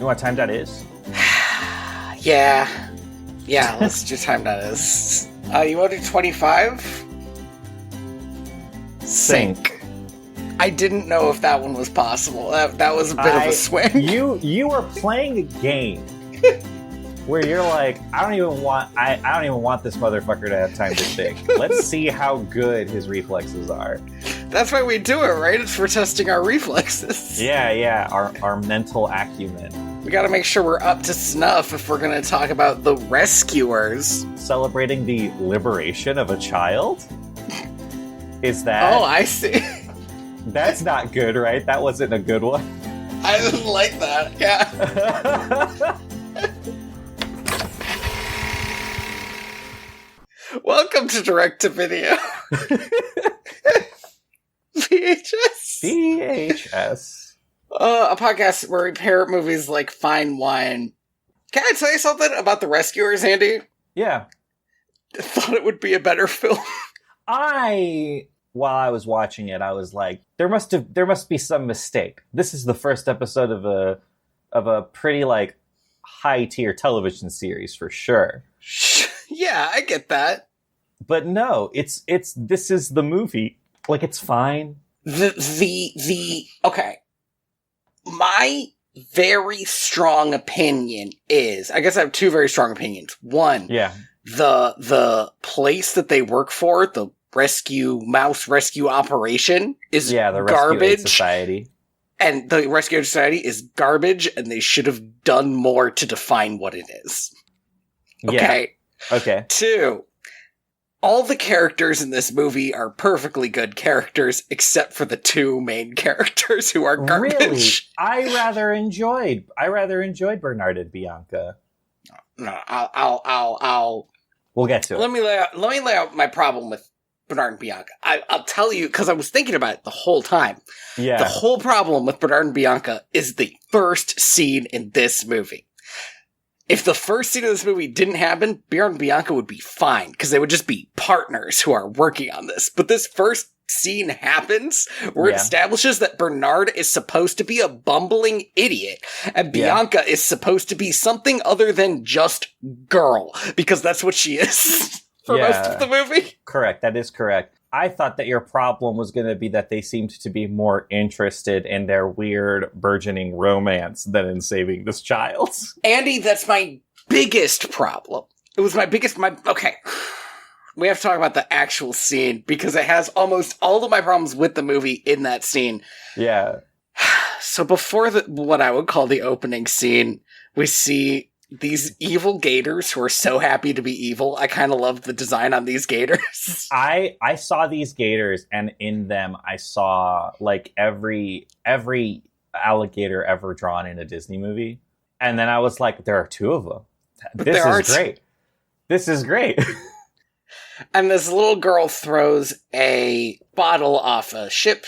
know what time that is? Yeah, let's do time that is. You want to do 25? Sink. I didn't know if that one was possible. That was a bit of a swing. You were playing a game where you're like, I don't even want this motherfucker to have time to think. Let's see how good his reflexes are. That's why we do it, right? It's for testing our reflexes. Yeah, our mental acumen. We gotta make sure we're up to snuff if we're gonna talk about the rescuers. Celebrating the liberation of a child? Is that... Oh, I see. That's not good, right? That wasn't a good one. I didn't like that, yeah. Welcome to Direct to Video. VHS. A podcast where we pair movies like fine wine. Can I tell you something about The Rescuers, Andy? Yeah. I thought it would be a better film. While I was watching it, I was like, there must be some mistake. This is the first episode of a pretty like high tier television series for sure. Yeah, I get that. But no, this is the movie. Like, it's fine. Okay. My very strong opinion is, I guess I have two very strong opinions. One, yeah, the place that they work for, the mouse rescue operation, is the garbage. Rescue Aid Society. And the Rescue Aid Society is garbage, and they should have done more to define what it is. Okay? Yeah. Okay. Two, all the characters in this movie are perfectly good characters, except for the two main characters who are garbage. Really? I rather enjoyed Bernard and Bianca. No, I'll. We'll get to it. Let me lay out my problem with Bernard and Bianca. I'll tell you, because I was thinking about it the whole time. Yeah. The whole problem with Bernard and Bianca is the first scene in this movie. If the first scene of this movie didn't happen, Bernard and Bianca would be fine, because they would just be partners who are working on this. But this first scene happens where it establishes that Bernard is supposed to be a bumbling idiot, and Bianca is supposed to be something other than just girl, because that's what she is for most of the movie. Correct, that is correct. I thought that your problem was going to be that they seemed to be more interested in their weird, burgeoning romance than in saving this child. Andy, that's my biggest problem. It was okay. We have to talk about the actual scene, because it has almost all of my problems with the movie in that scene. Yeah. So before what I would call the opening scene, we see these evil gators who are so happy to be evil. I kind of love the design on these gators. I saw these gators, and in them I saw like every alligator ever drawn in a Disney movie. And then I was like, there are two of them. This is great. This is great. And this little girl throws a bottle off a ship,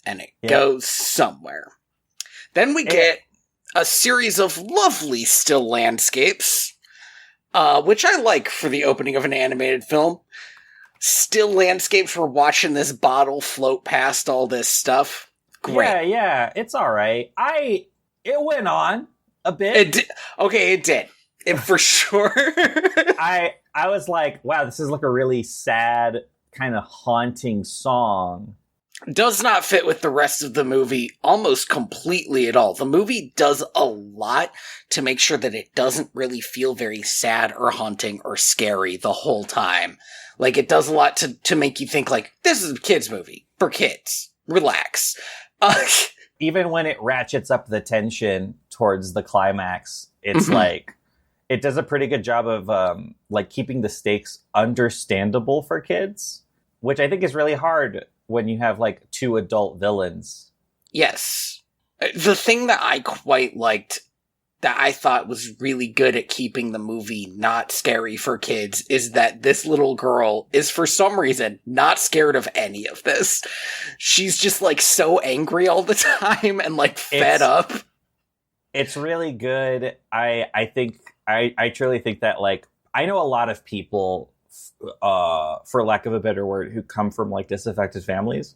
and it goes somewhere. Then we get a series of lovely still landscapes, which I like for the opening of an animated film. Still landscapes, we're watching this bottle float past all this stuff. Great. Yeah, it's all right. It went on a bit. It did. It for sure. I was like, wow, this is like a really sad, kind of haunting song. Does not fit with the rest of the movie almost completely at all. The movie does a lot to make sure that it doesn't really feel very sad or haunting or scary the whole time. Like, it does a lot to make you think, like, this is a kid's movie for kids. Relax. Even when it ratchets up the tension towards the climax, it's like, it does a pretty good job of like keeping the stakes understandable for kids, which I think is really hard when you have like two adult villains. Yes. The thing that I quite liked, that I thought was really good at keeping the movie not scary for kids, is that this little girl is for some reason not scared of any of this. She's just like so angry all the time and like fed up. It's really good. I truly think that, like, I know a lot of people, for lack of a better word, who come from like disaffected families,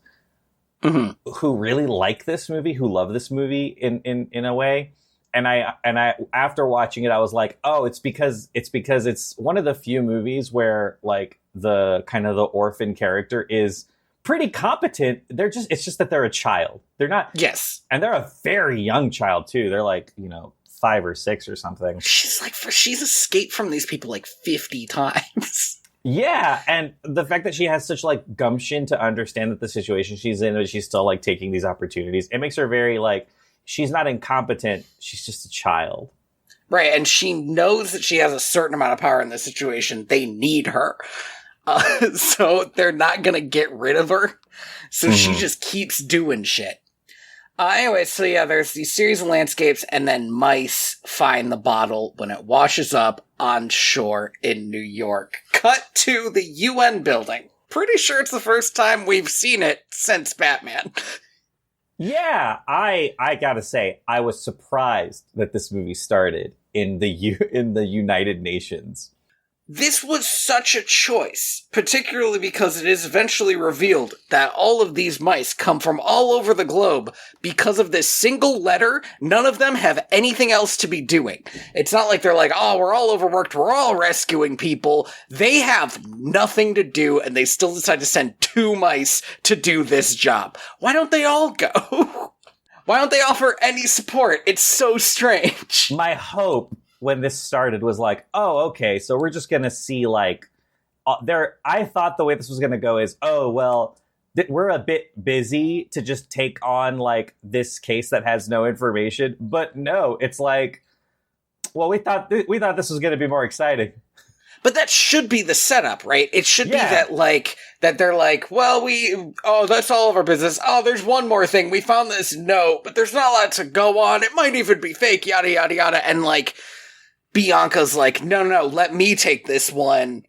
who really like this movie, who love this movie in a way. I after watching it, I was like, oh, it's because it's one of the few movies where like the kind of the orphan character is pretty competent. It's just that they're a child. They're not. Yes. And they're a very young child too. They're like, 5 or 6 or something. She's escaped from these people like 50 times. Yeah, and the fact that she has such like gumption to understand that the situation she's in, but she's still like taking these opportunities, it makes her very like, she's not incompetent, she's just a child. Right, and she knows that she has a certain amount of power in this situation. They need her. So they're not going to get rid of her. So she just keeps doing shit. Anyway, so yeah, there's these series of landscapes, and then mice find the bottle when it washes up on shore in New York. Cut to the UN building. Pretty sure it's the first time we've seen it since Batman. Yeah, I gotta say, I was surprised that this movie started in the United Nations. This was such a choice, particularly because it is eventually revealed that all of these mice come from all over the globe because of this single letter. None of them have anything else to be doing. It's not like they're like, oh, we're all overworked, we're all rescuing people. They have nothing to do, and they still decide to send 2 mice to do this job. Why don't they all go? Why don't they offer any support? It's so strange. My hope when this started was like, oh, okay, so we're just gonna see like I thought the way this was gonna go is, oh, well, we're a bit busy to just take on like this case that has no information. But no, it's like, well, we thought this was gonna be more exciting. But that should be the setup, right? It should be that they're like, well, that's all of our business. Oh, there's one more thing. We found this note, but there's not a lot to go on. It might even be fake, yada, yada, yada. And like, Bianca's like, no, let me take this one.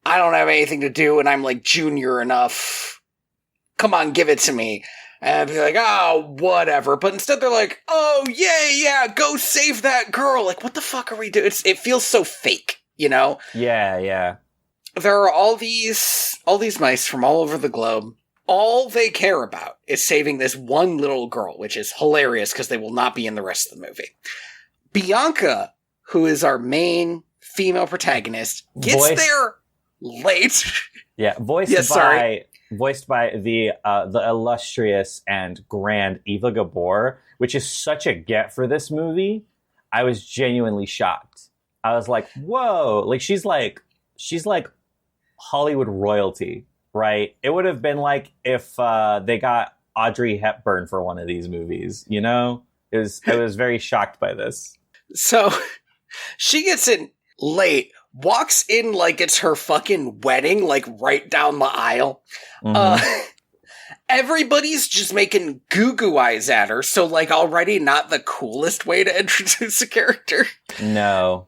I don't have anything to do, and I'm like junior enough. Come on, give it to me. And I'd be like, oh, whatever. But instead they're like, oh, yeah, go save that girl. Like, what the fuck are we doing? It feels so fake, Yeah. There are all these mice from all over the globe. All they care about is saving this one little girl, which is hilarious because they will not be in the rest of the movie. Bianca, who is our main female protagonist, gets there late. Yeah, voiced by the illustrious and grand Eva Gabor, which is such a get for this movie. I was genuinely shocked. I was like, whoa, like she's like Hollywood royalty, right? It would have been like if they got Audrey Hepburn for one of these movies, I was very shocked by this. So she gets in late, walks in like it's her fucking wedding, like right down the aisle. Everybody's just making goo-goo eyes at her, so like already not the coolest way to introduce a character. No.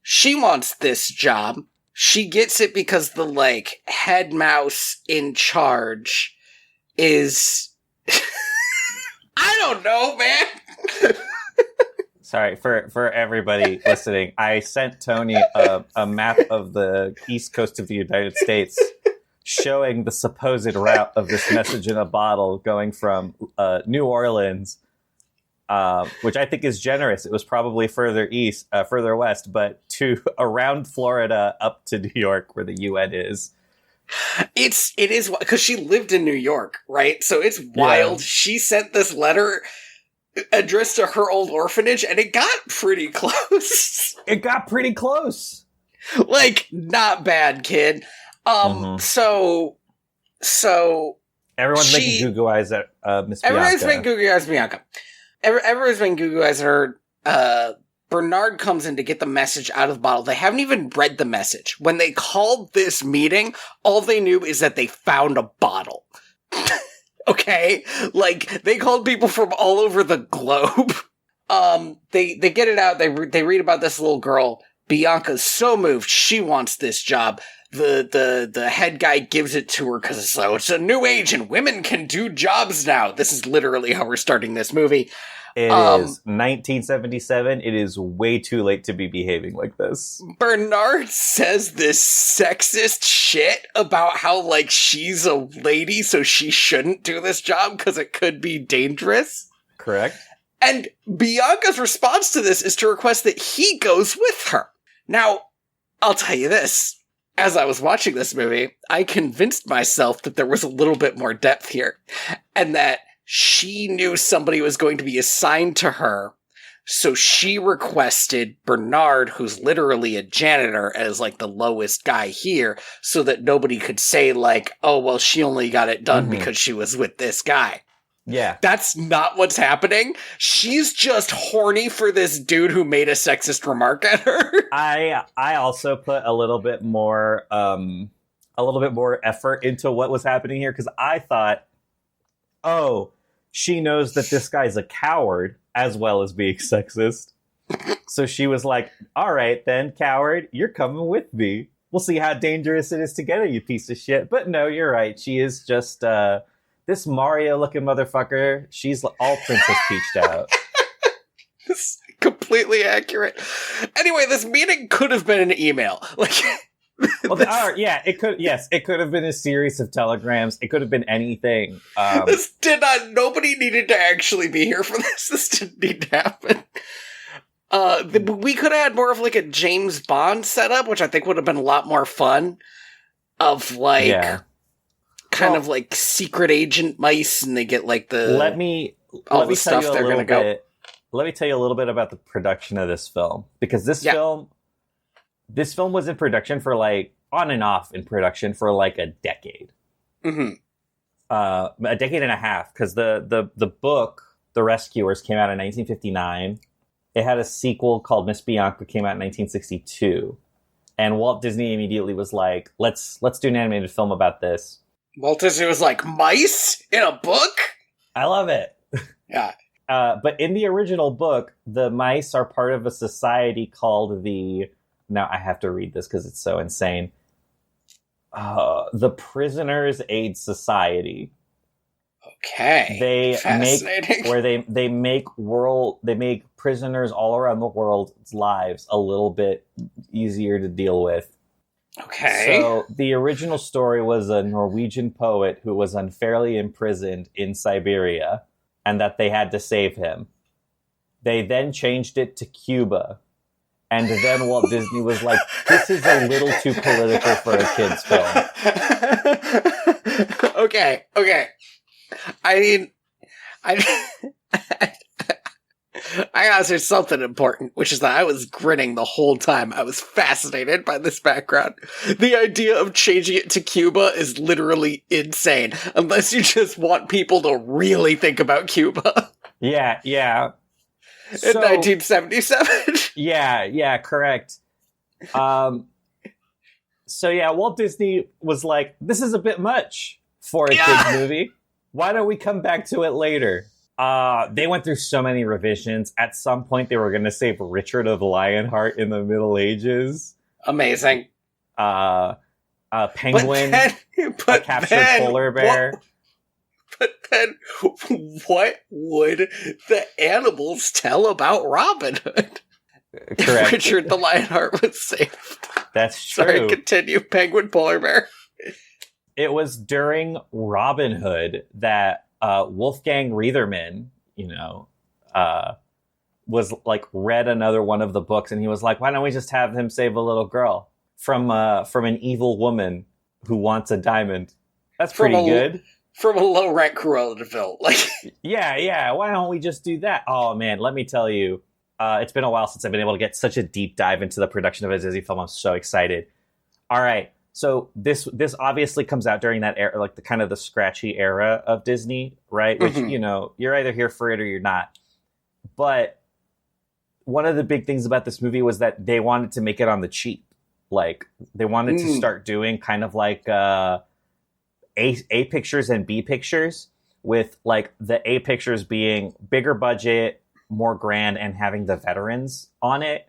She wants this job. She gets it because the like head mouse in charge is I don't know, man. Sorry, for everybody listening, I sent Tony a map of the east coast of the United States showing the supposed route of this message in a bottle going from New Orleans, which I think is generous. It was probably further west, but to around Florida up to New York where the UN is. It is because she lived in New York, right? So it's wild. Yeah. She sent this letter addressed to her old orphanage, and it got pretty close. Like, not bad, kid. So everyone's making goo-goo eyes at Miss Bianca. Everyone's making goo-goo eyes at Bianca. Everyone's making goo-goo eyes at her. Bernard comes in to get the message out of the bottle. They haven't even read the message. When they called this meeting, all they knew is that they found a bottle. Okay? Like, they called people from all over the globe. They get it out. They read about this little girl. Bianca's so moved. She wants this job. The head guy gives it to her because it's a new age and women can do jobs now. This is literally how we're starting this movie. It is 1977. It is way too late to be behaving like this. Bernard says this sexist shit about how, like, she's a lady, so she shouldn't do this job because it could be dangerous. Correct. And Bianca's response to this is to request that he goes with her. Now, I'll tell you this. As I was watching this movie, I convinced myself that there was a little bit more depth here, and that she knew somebody was going to be assigned to her, so she requested Bernard, who's literally a janitor, as like the lowest guy here, so that nobody could say like, oh, well, she only got it done because she was with this guy. Yeah. That's not what's happening. She's just horny for this dude who made a sexist remark at her. I also put a little bit more effort into what was happening here, because I thought, oh, she knows that this guy's a coward as well as being sexist. So she was like, all right then, coward, you're coming with me. We'll see how dangerous it is together, you piece of shit. But no, you're right. She is just this Mario-looking motherfucker. She's all Princess Peached out. It's completely accurate. Anyway, this meeting could have been an email. Like, well, yeah, it could. Yes, it could have been a series of telegrams. It could have been anything. This did not. Nobody needed to actually be here for this. This didn't need to happen. We could have had more of like a James Bond setup, which I think would have been a lot more fun. Of like, kind of like secret agent mice, and they get like the let me tell you a little bit about the production of this film, because this film was in production for like on and off in production for like a decade, a decade and a half, because the book The Rescuers came out in 1959. It had a sequel called Miss Bianca, came out in 1962, and Walt Disney immediately was like, let's do an animated film about this. Walt Disney was like, mice in a book? I love it. Yeah. But in the original book, the mice are part of a society called now I have to read this because it's so insane. The Prisoners' Aid Society. Okay. They make prisoners all around the world's lives a little bit easier to deal with. Okay. So the original story was a Norwegian poet who was unfairly imprisoned in Siberia, and that they had to save him. They then changed it to Cuba, and then Walt Disney was like, this is a little too political for a kid's film. Okay. I mean, I gotta say something important, which is that I was grinning the whole time. I was fascinated by this background. The idea of changing it to Cuba is literally insane, unless you just want people to really think about Cuba. Yeah. In 1977. Yeah, correct. So yeah, Walt Disney was like, this is a bit much for a kid's movie. Why don't we come back to it later? They went through so many revisions. At some point, they were going to save Richard of Lionheart in the Middle Ages. Amazing. Penguin, a captured polar bear. But then, what would the animals tell about Robin Hood? Correct. Richard the Lionheart was saved. That's true. Sorry, continue. Penguin, polar bear. It was during Robin Hood that Wolfgang Reitherman, was like read another one of the books, and he was like, "Why don't we just have him save a little girl from an evil woman who wants a diamond?" That's pretty good. From a low rank Cruella de Vil, like yeah. Why don't we just do that? Oh man, let me tell you, it's been a while since I've been able to get such a deep dive into the production of a Disney film. I'm so excited. All right. So this obviously comes out during that era, like the kind of the scratchy era of Disney, right? Which, you're either here for it or you're not. But one of the big things about this movie was that they wanted to make it on the cheap. Like, they wanted to start doing kind of like A pictures and B pictures, with like the A pictures being bigger budget, more grand, and having the veterans on it.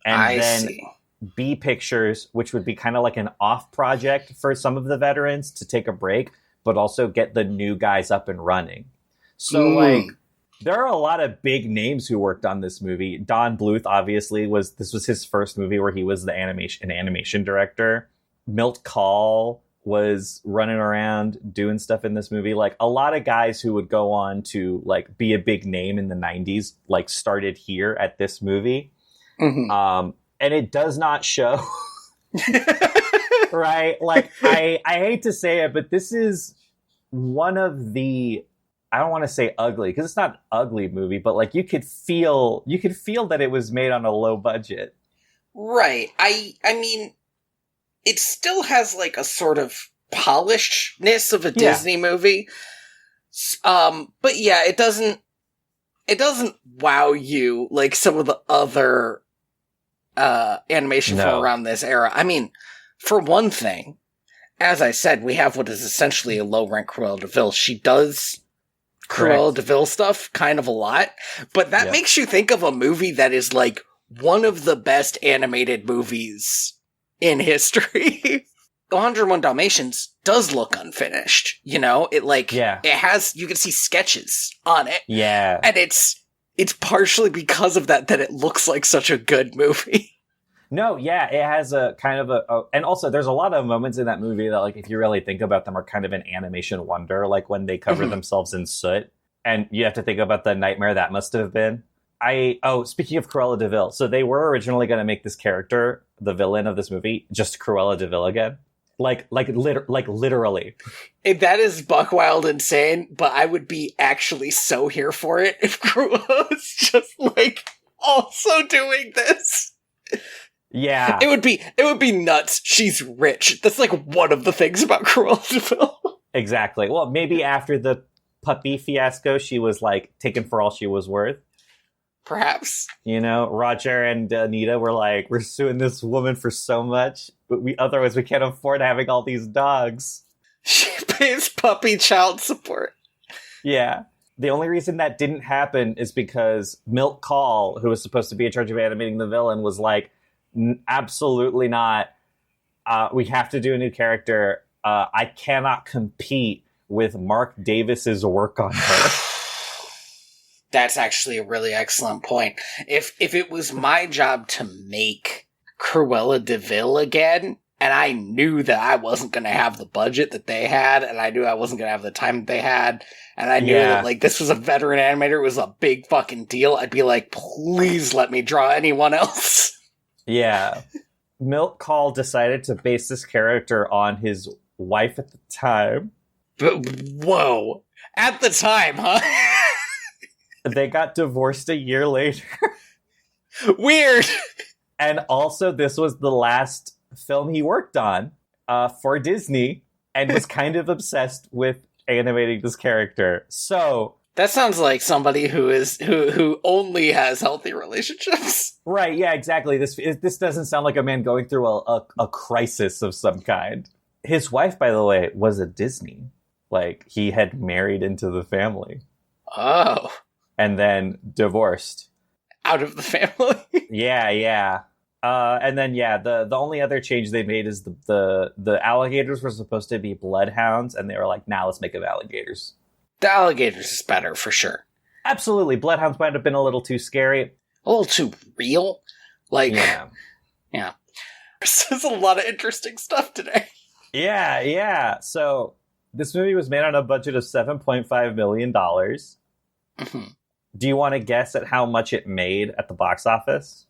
And I then see. B pictures, which would be kind of like an off project for some of the veterans to take a break, but also get the new guys up and running. So like, there are a lot of big names who worked on this movie. Don Bluth, obviously, this was his first movie where he was an animation director. Milt Kahl was running around doing stuff in this movie. Like, a lot of guys who would go on to like be a big name in the 90s like started here at this movie. And it does not show. Right? Like, I hate to say it, but this is one of the, I don't want to say ugly, because it's not an ugly movie, but like you could feel that it was made on a low budget. Right. I mean, it still has like a sort of polishedness of a Disney movie. But yeah, it doesn't wow you like some of the other animation from around this era. I mean, for one thing, as I said, we have what is essentially a low-rent Cruella de Vil. She does Cruella de Vil stuff kind of a lot, but that makes you think of a movie that is like one of the best animated movies in history. 101 Dalmatians does look unfinished, you know? It like, it has, you can see sketches on it. Yeah. And it's partially because of that it looks like such a good movie. No, yeah, it has a kind of and also there's a lot of moments in that movie that, like, if you really think about them, are kind of an animation wonder, like when they cover themselves in soot, and you have to think about the nightmare that must have been. Speaking of Cruella de Vil, so they were originally going to make this character, the villain of this movie, just Cruella de Vil again. Like literally. That is buck wild insane, but I would be actually so here for it if Cruella was just, like, also doing this. Yeah. It would be nuts. She's rich. That's like one of the things about Cruella de Vil. Exactly. Well, maybe after the puppy fiasco, she was like taken for all she was worth. Perhaps. You know, Roger and Anita were like, we're suing this woman for so much, but otherwise we can't afford having all these dogs. She pays puppy child support. Yeah. The only reason that didn't happen is because Milt Kahl, who was supposed to be in charge of animating the villain, was like, absolutely not. We have to do a new character. I cannot compete with Mark Davis's work on her. That's actually a really excellent point. If it was my job to make Cruella de Vil again, and I knew that I wasn't going to have the budget that they had, and I knew I wasn't going to have the time that they had, and I knew that, like, this was a veteran animator, it was a big fucking deal, I'd be like, please let me draw anyone else. Yeah. Milt Kahl decided to base this character on his wife at the time. But, whoa. At the time, huh? They got divorced a year later. Weird. And also, this was the last film he worked on for Disney, and was kind of obsessed with animating this character. So that sounds like somebody who only has healthy relationships. Right? Yeah, exactly. This doesn't sound like a man going through a crisis of some kind. His wife, by the way, was a Disney. Like, he had married into the family. Oh. And then divorced. Out of the family? Yeah. And then, the only other change they made is the alligators were supposed to be bloodhounds, and they were like, nah, let's make them alligators. The alligators is better, for sure. Absolutely. Bloodhounds might have been a little too scary. A little too real? Like, yeah. There's a lot of interesting stuff today. Yeah. So, this movie was made on a budget of $7.5 million. Mm-hmm. Do you want to guess at how much it made at the box office?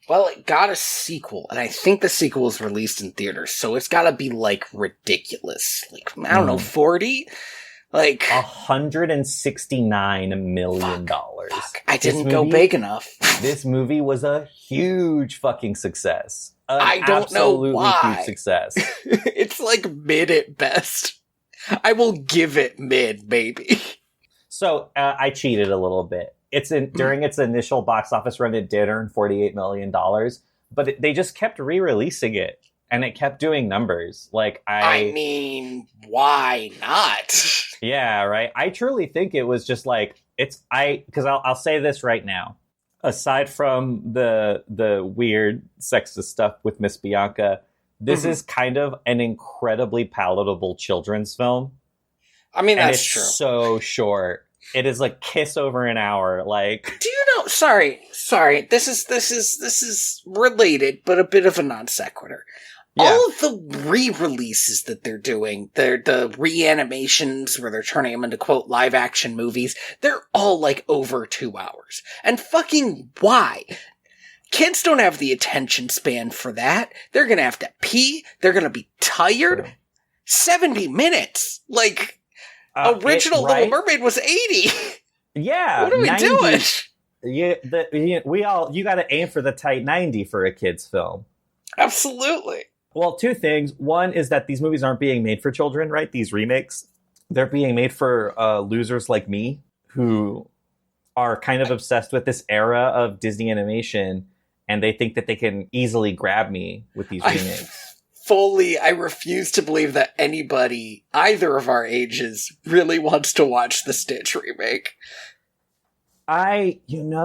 Well, it got a sequel, and I think the sequel was released in theaters, so it's got to be, like, ridiculous. Like, I don't know, 40? Like... $169 million. Fuck. I didn't go big enough. This movie was a huge fucking success. I don't know why. Huge success. It's, like, mid at best. I will give it mid, maybe. So, I cheated a little bit. During its initial box office run, it did earn $48 million, but they just kept re-releasing it, and it kept doing numbers. Like, I mean, why not? Yeah, right. I truly think it was just like, because I'll say this right now. Aside from the weird sexist stuff with Miss Bianca, this is kind of an incredibly palatable children's film. I mean, that's true. It's so short. It is like kiss over an hour. Like, do you know? Sorry. This is related, but a bit of a non sequitur. All of the re-releases that they're doing, the reanimations where they're turning them into, quote, live-action movies, they're all, like, over 2 hours. And fucking why? Kids don't have the attention span for that. They're gonna have to pee. They're gonna be tired. 70 minutes! Like, original Little Mermaid was 80! Yeah. What are we doing? You gotta aim for the tight 90 for a kid's film. Absolutely. Well, 2 things. One is that these movies aren't being made for children, right? These remakes. They're being made for losers like me who are kind of obsessed with this era of Disney animation, and they think that they can easily grab me with these remakes. I refuse to believe that anybody, either of our ages, really wants to watch the Stitch remake. I went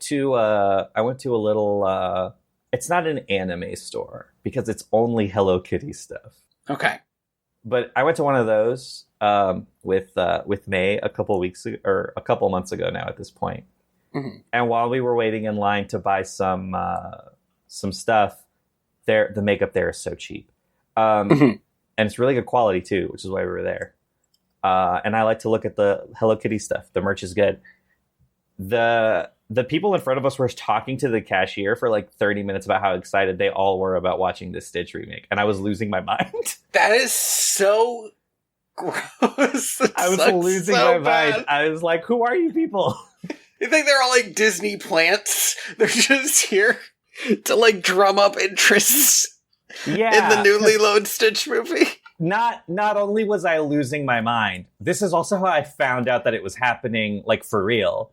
to a little, it's not an anime store because it's only Hello Kitty stuff. Okay. But I went to one of those with May a couple months ago now at this point. Mm-hmm. And while we were waiting in line to buy some stuff, the makeup there is so cheap. And it's really good quality too, which is why we were there. And I like to look at the Hello Kitty stuff. The merch is good. The people in front of us were talking to the cashier for like 30 minutes about how excited they all were about watching the Stitch remake. And I was losing my mind. That is so gross. I was losing my mind. I was like, who are you people? You think they're all like Disney plants? They're just here to like drum up interest in the new Lilo and Stitch movie. Not only was I losing my mind, this is also how I found out that it was happening, like, for real.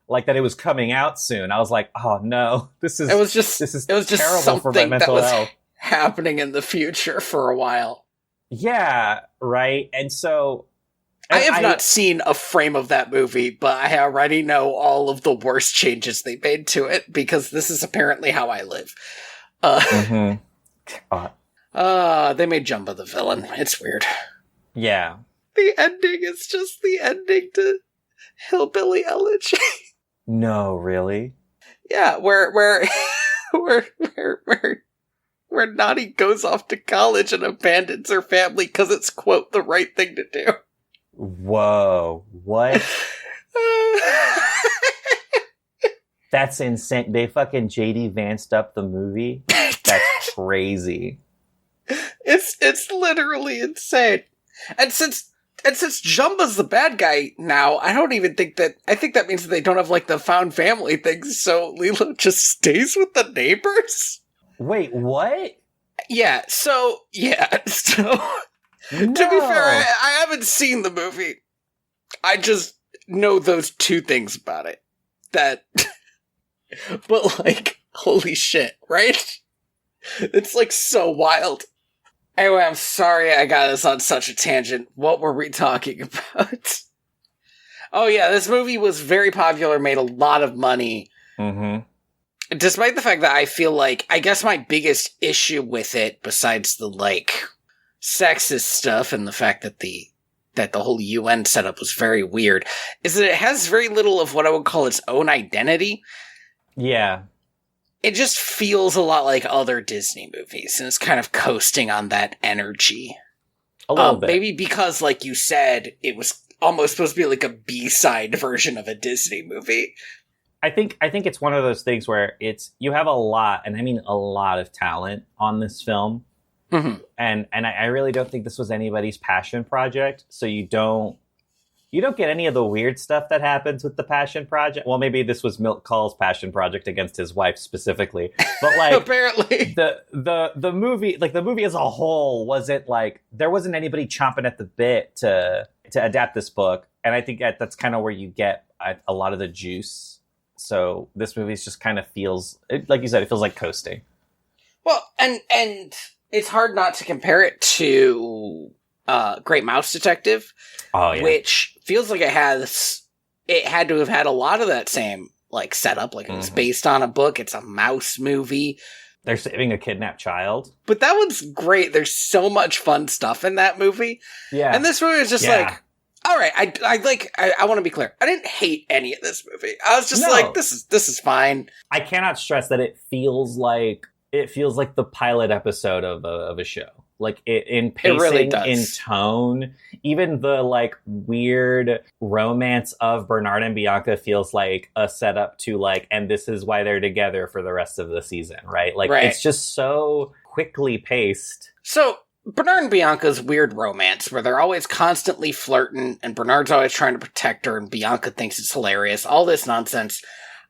Like, that it was coming out soon. I was like, oh no, this is terrible for my mental health. Happening in the future for a while. Yeah, right. And so I have not seen a frame of that movie, but I already know all of the worst changes they made to it because this is apparently how I live. They made Jumba the villain. It's weird. Yeah. The ending is just the ending to Hillbilly Elegy. No, really? Yeah, where Naughty goes off to college and abandons her family because it's, quote, the right thing to do. Whoa, what? That's insane. They fucking JD Vanced up the movie? That's crazy. It's literally insane. And since Jumba's the bad guy now, I think that means that they don't have like the found family thing, so Lilo just stays with the neighbors? Wait, what? Yeah, so no. To be fair, I haven't seen the movie. I just know those 2 things about it. But like, holy shit, right? It's like so wild. Anyway, I'm sorry I got us on such a tangent. What were we talking about? Oh yeah, this movie was very popular, made a lot of money. Mm-hmm. Despite the fact that I feel like, I guess my biggest issue with it, besides the like sexist stuff and the fact that the whole UN setup was very weird, is that it has very little of what I would call its own identity. Yeah. It just feels a lot like other Disney movies, and it's kind of coasting on that energy. A little bit. Maybe because, like you said, it was almost supposed to be like a B-side version of a Disney movie. I think it's one of those things where you have a lot, and I mean a lot of talent on this film. Mm-hmm. And I really don't think this was anybody's passion project. So you don't get any of the weird stuff that happens with the passion project. Well, maybe this was Milt Kahl's passion project against his wife specifically. But like apparently the movie as a whole wasn't like, there wasn't anybody chomping at the bit to adapt this book. And I think that's kind of where you get a lot of the juice. So this movie just kind of feels, like you said, it feels like coasting. Well, and it's hard not to compare it to Great Mouse Detective, which feels like it had to have had a lot of that same like setup. Like it was based on a book. It's a mouse movie. They're saving a kidnapped child. But that one's great. There's so much fun stuff in that movie. Yeah. And this movie is just like, all right, I want to be clear. I didn't hate any of this movie. I was just like, this is fine. I cannot stress that it feels like it feels like the pilot episode of a show. Like in It really pacing, does. in tone, even the like weird romance of Bernard and Bianca feels like a setup to like, and this is why they're together for the rest of the season, right? Like Right. it's just so quickly paced. So, Bernard and Bianca's weird romance, where they're always constantly flirting, and Bernard's always trying to protect her, and Bianca thinks it's hilarious, all this nonsense.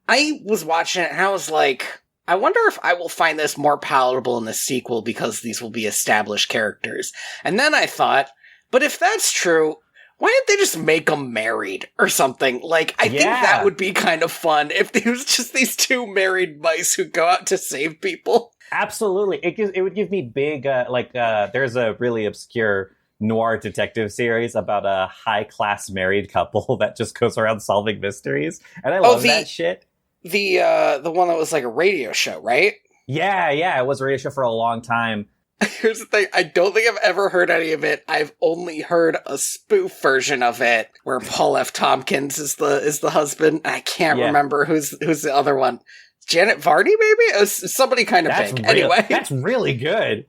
I was watching it, and I was like, I wonder if I will find this more palatable in the sequel because these will be established characters. And then I thought, but if that's true, why didn't they just make them married or something? Like, I think that would be kind of fun if it was just these two married mice who go out to save people. Absolutely. It would give me big, there's a really obscure noir detective series about a high-class married couple that just goes around solving mysteries. And I love that shit. The one that was like a radio show, right? Yeah, it was a radio show for a long time. Here's the thing, I don't think I've ever heard any of it. I've only heard a spoof version of it where Paul F. Tompkins is the husband. I can't remember who's the other one. Janet Varney, maybe? It was somebody kind of big. Anyway. That's really good.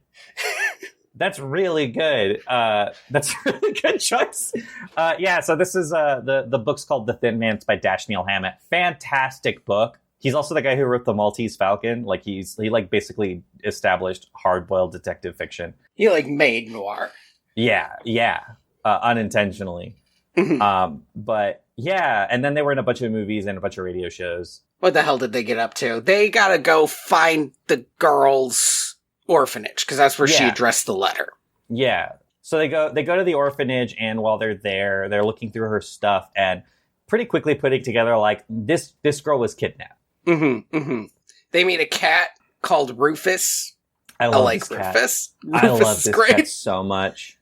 That's really good. That's a really good choice. So this is the book's called The Thin Man. It's by Dashiell Hammett. Fantastic book. He's also the guy who wrote The Maltese Falcon. Like he basically established hard-boiled detective fiction. He like made noir. Yeah. Unintentionally. But yeah, and then they were in a bunch of movies and a bunch of radio shows. What the hell did they get up to? They gotta go find the girl's orphanage, because that's where she addressed the letter. Yeah. So they go to the orphanage, and while they're there, they're looking through her stuff and pretty quickly putting together, like, this girl was kidnapped. They meet a cat called Rufus. I like Rufus. I love this cat so much.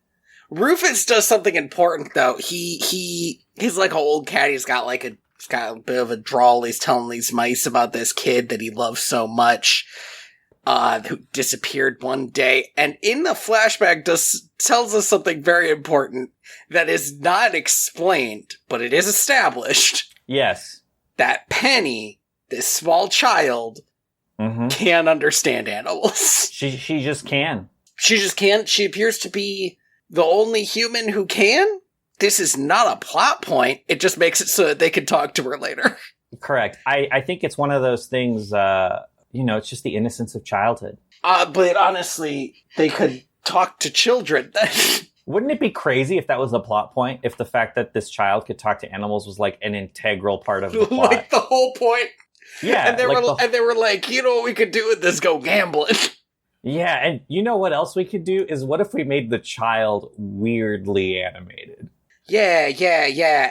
Rufus does something important though. He's like an old cat. He's got a bit of a drawl. He's telling these mice about this kid that he loves so much, who disappeared one day. And in the flashback tells us something very important that is not explained, but it is established. Yes. That Penny, this small child, can understand animals. She just can. She just can. She appears to be the only human who can. This is not a plot point. It just makes it so that they can talk to her later. Correct. I think it's one of those things, it's just the innocence of childhood. But honestly, they could talk to children. Wouldn't it be crazy if that was a plot point? If the fact that this child could talk to animals was like an integral part of the plot? Like the whole point. Yeah. And they were like, you know what we could do with this? Go gambling. Yeah, and you know what else we could do is what if we made the child weirdly animated? Yeah.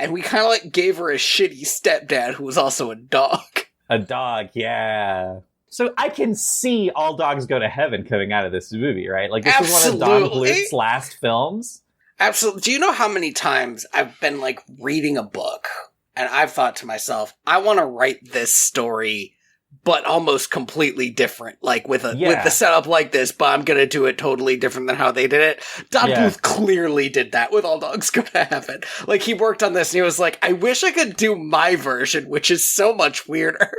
And we kind of like gave her a shitty stepdad who was also a dog. A dog, yeah. So I can see All Dogs Go to Heaven coming out of this movie, right? Like, this is one of Don Bluth's last films. Absolutely. Do you know how many times I've been, like, reading a book, and I've thought to myself, I want to write this story, but almost completely different. Like, with the setup like this, but I'm going to do it totally different than how they did it. Don Bluth clearly did that with All Dogs Go to Heaven. Like, he worked on this, and he was like, I wish I could do my version, which is so much weirder.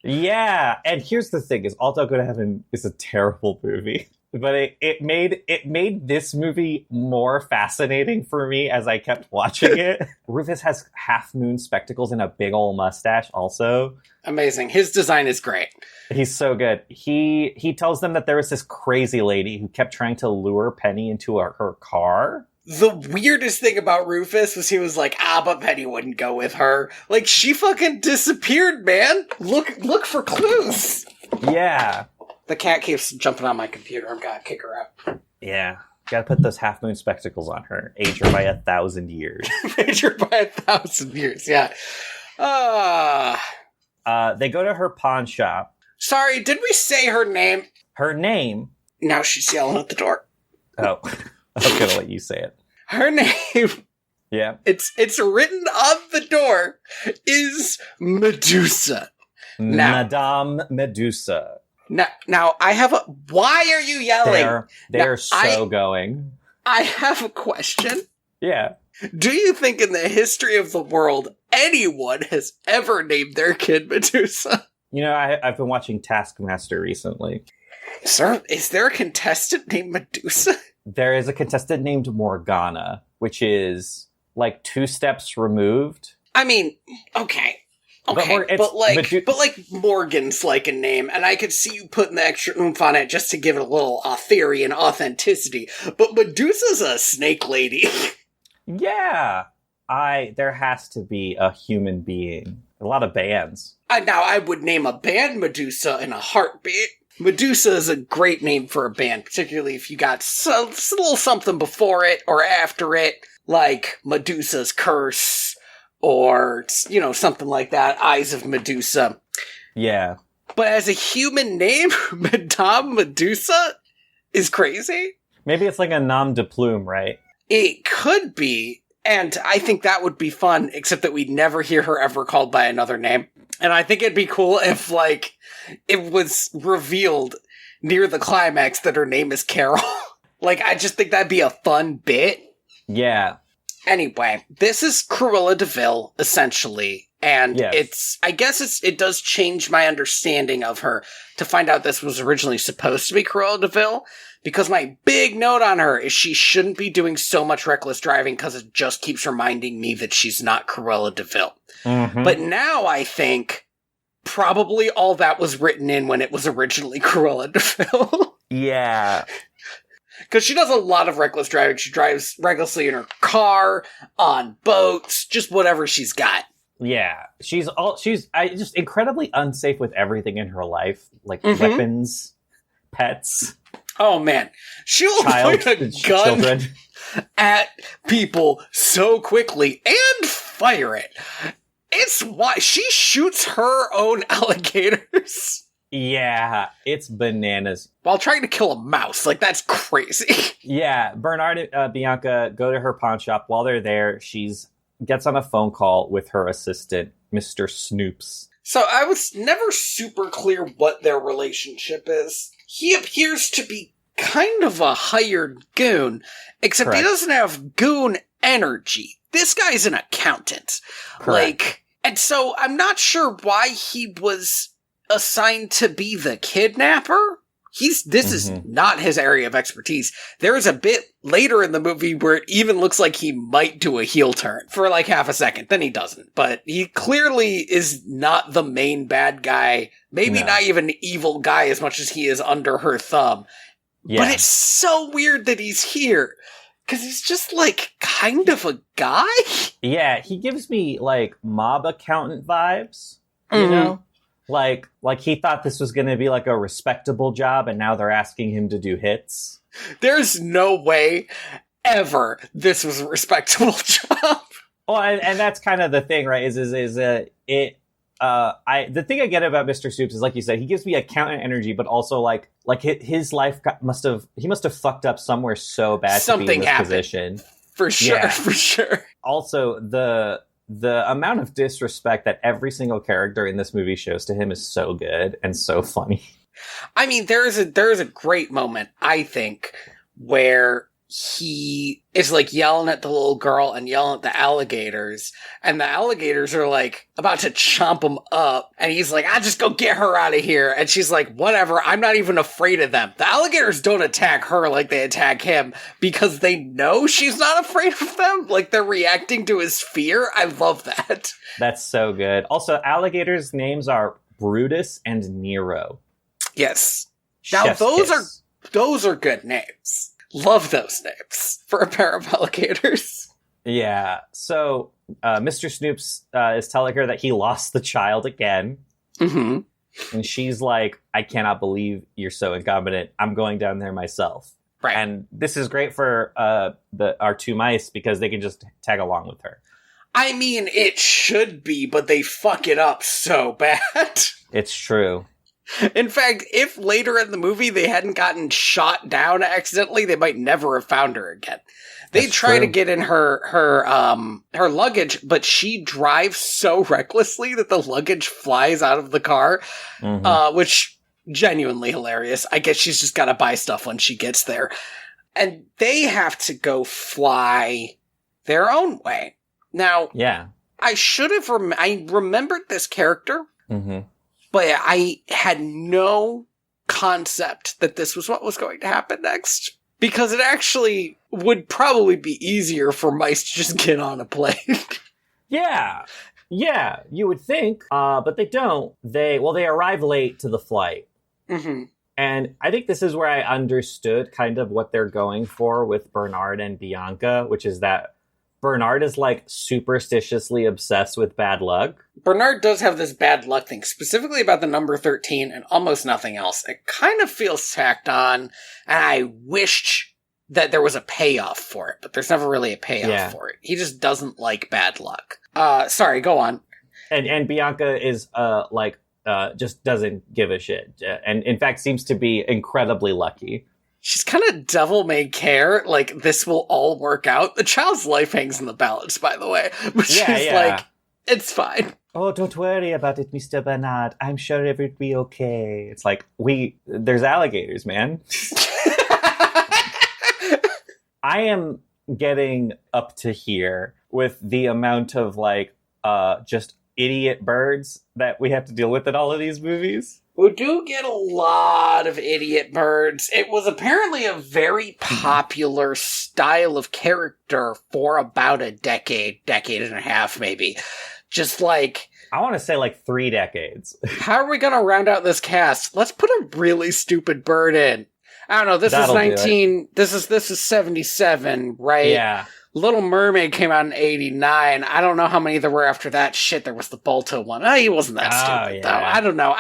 Yeah, and here's the thing: is All Dogs Go to Heaven is a terrible movie, but it made this movie more fascinating for me as I kept watching it. Rufus has half moon spectacles and a big old mustache. Also, amazing. His design is great. He's so good. He tells them that there was this crazy lady who kept trying to lure Penny into her car. The weirdest thing about Rufus was he was like, but Penny wouldn't go with her. Like, she fucking disappeared, man. Look for clues. Yeah. The cat keeps jumping on my computer. I'm gonna kick her out. Yeah. Gotta put those half moon spectacles on her. Age her by 1,000 years. Age her by 1,000 years, yeah. They go to her pawn shop. Sorry, did we say her name? Her name? Now she's yelling at the door. Oh. I was gonna let you say it. Her name, it's written on the door, is Medusa. Madame Medusa. Now I have a. Why are you yelling? They're so going. I have a question. Yeah. Do you think in the history of the world anyone has ever named their kid Medusa? You know, I've been watching Taskmaster recently. Is there a contestant named Medusa? There is a contestant named Morgana, which is like 2 steps removed. I mean, okay. But Morgan's like a name, and I could see you putting the extra oomph on it just to give it a little theory and authenticity. But Medusa's a snake lady. Yeah. There has to be a human being. A lot of bands. Now, I would name a band Medusa in a heartbeat. Medusa is a great name for a band, particularly if you got a little something before it or after it, like Medusa's Curse, or, something like that, Eyes of Medusa. Yeah. But as a human name, Madame Medusa is crazy. Maybe it's like a nom de plume, right? It could be, and I think that would be fun, except that we'd never hear her ever called by another name. And I think it'd be cool if, it was revealed near the climax that her name is Carol. I just think that'd be a fun bit. Yeah. Anyway, this is Cruella de Vil, essentially. And yes. It does change my understanding of her to find out this was originally supposed to be Cruella de Vil. Because my big note on her is she shouldn't be doing so much reckless driving because it just keeps reminding me that she's not Cruella de Vil. Mm-hmm. But now I think probably all that was written in when it was originally Cruella de Vil. Yeah. Because she does a lot of reckless driving. She drives recklessly in her car, on boats, just whatever she's got. Yeah. She's just incredibly unsafe with everything in her life. Like weapons, pets. Oh man. She'll point a gun at people so quickly and fire it. It's why she shoots her own alligators. Yeah, it's bananas. While trying to kill a mouse. That's crazy. Yeah, Bernard and Bianca go to her pawn shop. While they're there, gets on a phone call with her assistant, Mr. Snoops. So I was never super clear what their relationship is. He appears to be kind of a hired goon, except Correct. He doesn't have goon energy. This guy's an accountant. Correct. And so I'm not sure why he was assigned to be the kidnapper. This is not his area of expertise. There's a bit later in the movie where it even looks like he might do a heel turn for half a second. Then he doesn't. But he clearly is not the main bad guy. Maybe not even evil guy as much as he is under her thumb. Yeah. But it's so weird that he's here. Because he's just, kind of a guy? Yeah, he gives me, mob accountant vibes, you know? Like he thought this was going to be, a respectable job, and now they're asking him to do hits. There's no way ever this was a respectable job. Well, and that's kind of the thing, right, the thing I get about Mr. Soups is, like you said, he gives me accountant energy, but also, his life he must have fucked up somewhere so bad to be in this position. For sure, for sure. Also, the amount of disrespect that every single character in this movie shows to him is so good and so funny. I mean, there is a great moment, I think, where he is yelling at the little girl and yelling at the alligators, and the alligators are about to chomp him up, and he's I just go get her out of here, and she's whatever, I'm not even afraid of them. The alligators don't attack her like they attack him because they know she's not afraid of them. They're reacting to his fear. I love that. That's so good. Also, alligators' names are Brutus and Nero. Yes. Now those are good names. Love those names for a pair of alligators. Yeah. So Mr. Snoops is telling her that he lost the child again. Mm-hmm. And she's like, I cannot believe you're so incompetent. I'm going down there myself. Right. And this is great for our 2 mice because they can just tag along with her. I mean, it should be, but they fuck it up so bad. It's true. In fact, if later in the movie they hadn't gotten shot down accidentally, they might never have found her again. They try to get in her luggage, but she drives so recklessly that the luggage flies out of the car, which genuinely hilarious. I guess she's just got to buy stuff when she gets there. And they have to go fly their own way. Now, I should have I remembered this character. Mm-hmm. But I had no concept that this was what was going to happen next. Because it actually would probably be easier for mice to just get on a plane. Yeah, you would think, but they don't. They arrive late to the flight. Mm-hmm. And I think this is where I understood kind of what they're going for with Bernard and Bianca, which is that Bernard is like superstitiously obsessed with bad luck. Bernard does have this bad luck thing, specifically about the number 13 and almost nothing else. It kind of feels tacked on, and I wished that there was a payoff for it, but there's never really a payoff for it. He just doesn't like bad luck. Sorry, go on. And Bianca is just doesn't give a shit, and in fact seems to be incredibly lucky. She's kind of devil-may-care, like, this will all work out. The child's life hangs in the balance, by the way. But she's like, it's fine. Oh, don't worry about it, Mr. Bernard. I'm sure it will be okay. It's like, there's alligators, man. I am getting up to here with the amount of, just idiot birds that we have to deal with in all of these movies. We do get a lot of idiot birds. It was apparently a very popular style of character for about a decade and a half, maybe. Just like... I want to say 3 decades. How are we going to round out this cast? Let's put a really stupid bird in. I don't know, this is 77, right? Yeah. Little Mermaid came out in 89. I don't know how many there were after that. Shit, there was the Balto one. He wasn't that stupid, though. I don't know.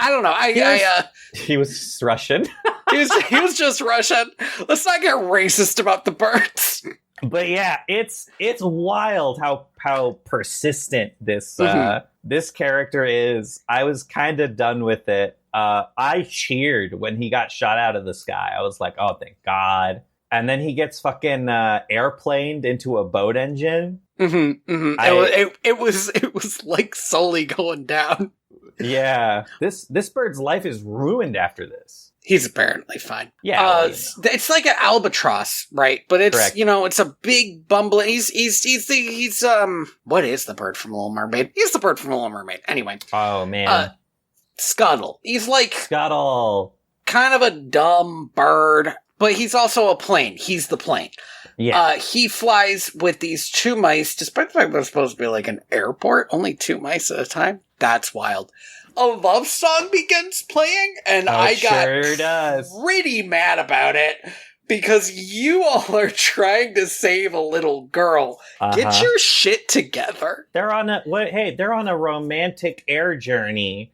He was Russian. he was just Russian. Let's not get racist about the birds. But yeah, it's wild how persistent this this character is. I was kind of done with it. I cheered when he got shot out of the sky. I was like, oh, thank God. And then he gets fucking airplaned into a boat engine. Mm-hmm, mm-hmm. It was like Sully going down. Yeah, this bird's life is ruined after this. He's apparently fine. Yeah, it's like an albatross, right? But it's correct. It's a big bumbling. He's what is the bird from Little Mermaid? He's the bird from Little Mermaid. Anyway. Oh man. Scuttle. He's like Scuttle. Kind of a dumb bird. But he's also a plane. He's the plane. Yeah. He flies with these 2 mice, despite the fact they're supposed to be like an airport. Only 2 mice at a time. That's wild. A love song begins playing, and I got pretty mad about it. Because you all are trying to save a little girl. Get your shit together. They're on a romantic air journey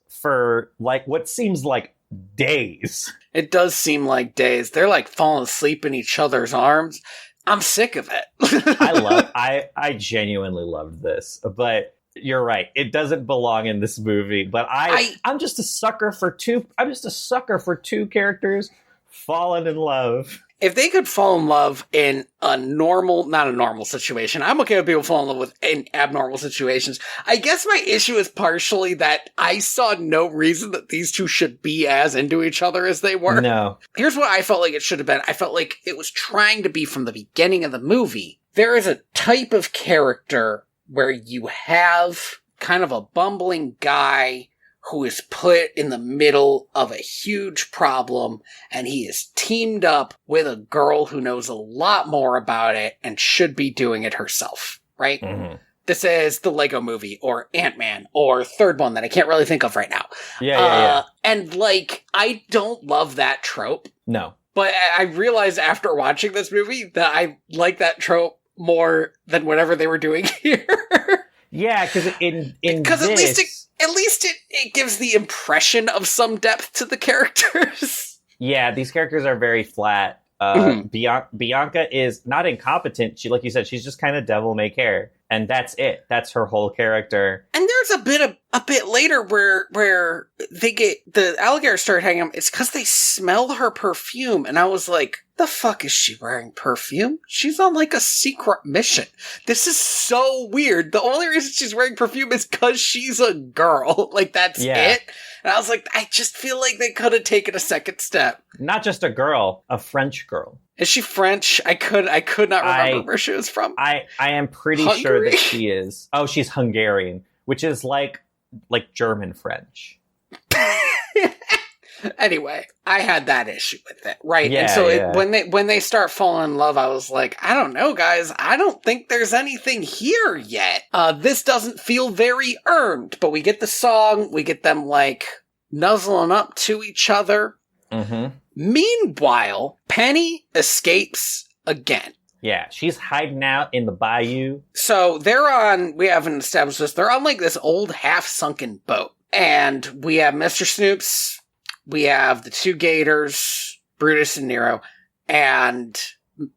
for what seems like days. It does seem like days. They're falling asleep in each other's arms. I'm sick of it. I genuinely loved this, but you're right. It doesn't belong in this movie, but I'm just a sucker for two characters falling in love. If they could fall in love in not a normal situation. I'm okay with people falling in love in abnormal situations. I guess my issue is partially that I saw no reason that these two should be as into each other as they were. No. Here's what I felt like it should have been. I felt like it was trying to be from the beginning of the movie. There is a type of character where you have kind of a bumbling guy who is put in the middle of a huge problem, and he is teamed up with a girl who knows a lot more about it and should be doing it herself, right? Mm-hmm. This is the Lego Movie, or Ant-Man, or third one that I can't really think of right now. Yeah. And, I don't love that trope. No. But I realized after watching this movie that I like that trope more than whatever they were doing here. Yeah, because at least it gives the impression of some depth to the characters. Yeah, these characters are very flat. Bianca is not incompetent. She, like you said, she's just kind of devil-may-care, and that's it. That's her whole character. And there's a bit later where they get the alligators start hanging out. It's because they smell her perfume, and I was like, the fuck is she wearing perfume? She's on a secret mission. This is so weird. The only reason she's wearing perfume is because she's a girl. That's it. And I was like, I just feel like they could have taken a second step. Not just a girl, a French girl. Is she French? I could not remember where she was from. I am pretty sure that she is. Oh, she's Hungarian, which is like German French. Anyway, I had that issue with it, right? Yeah, and so yeah. when they start falling in love, I was like, I don't know, guys. I don't think there's anything here yet. This doesn't feel very earned, but we get the song, we get them like nuzzling up to each other. Mm-hmm. Meanwhile, Penny escapes again. Yeah, she's hiding out in the bayou. So we haven't established this, they're on like this old half-sunken boat. And we have Mr. Snoops, we have the two gators, Brutus and Nero, and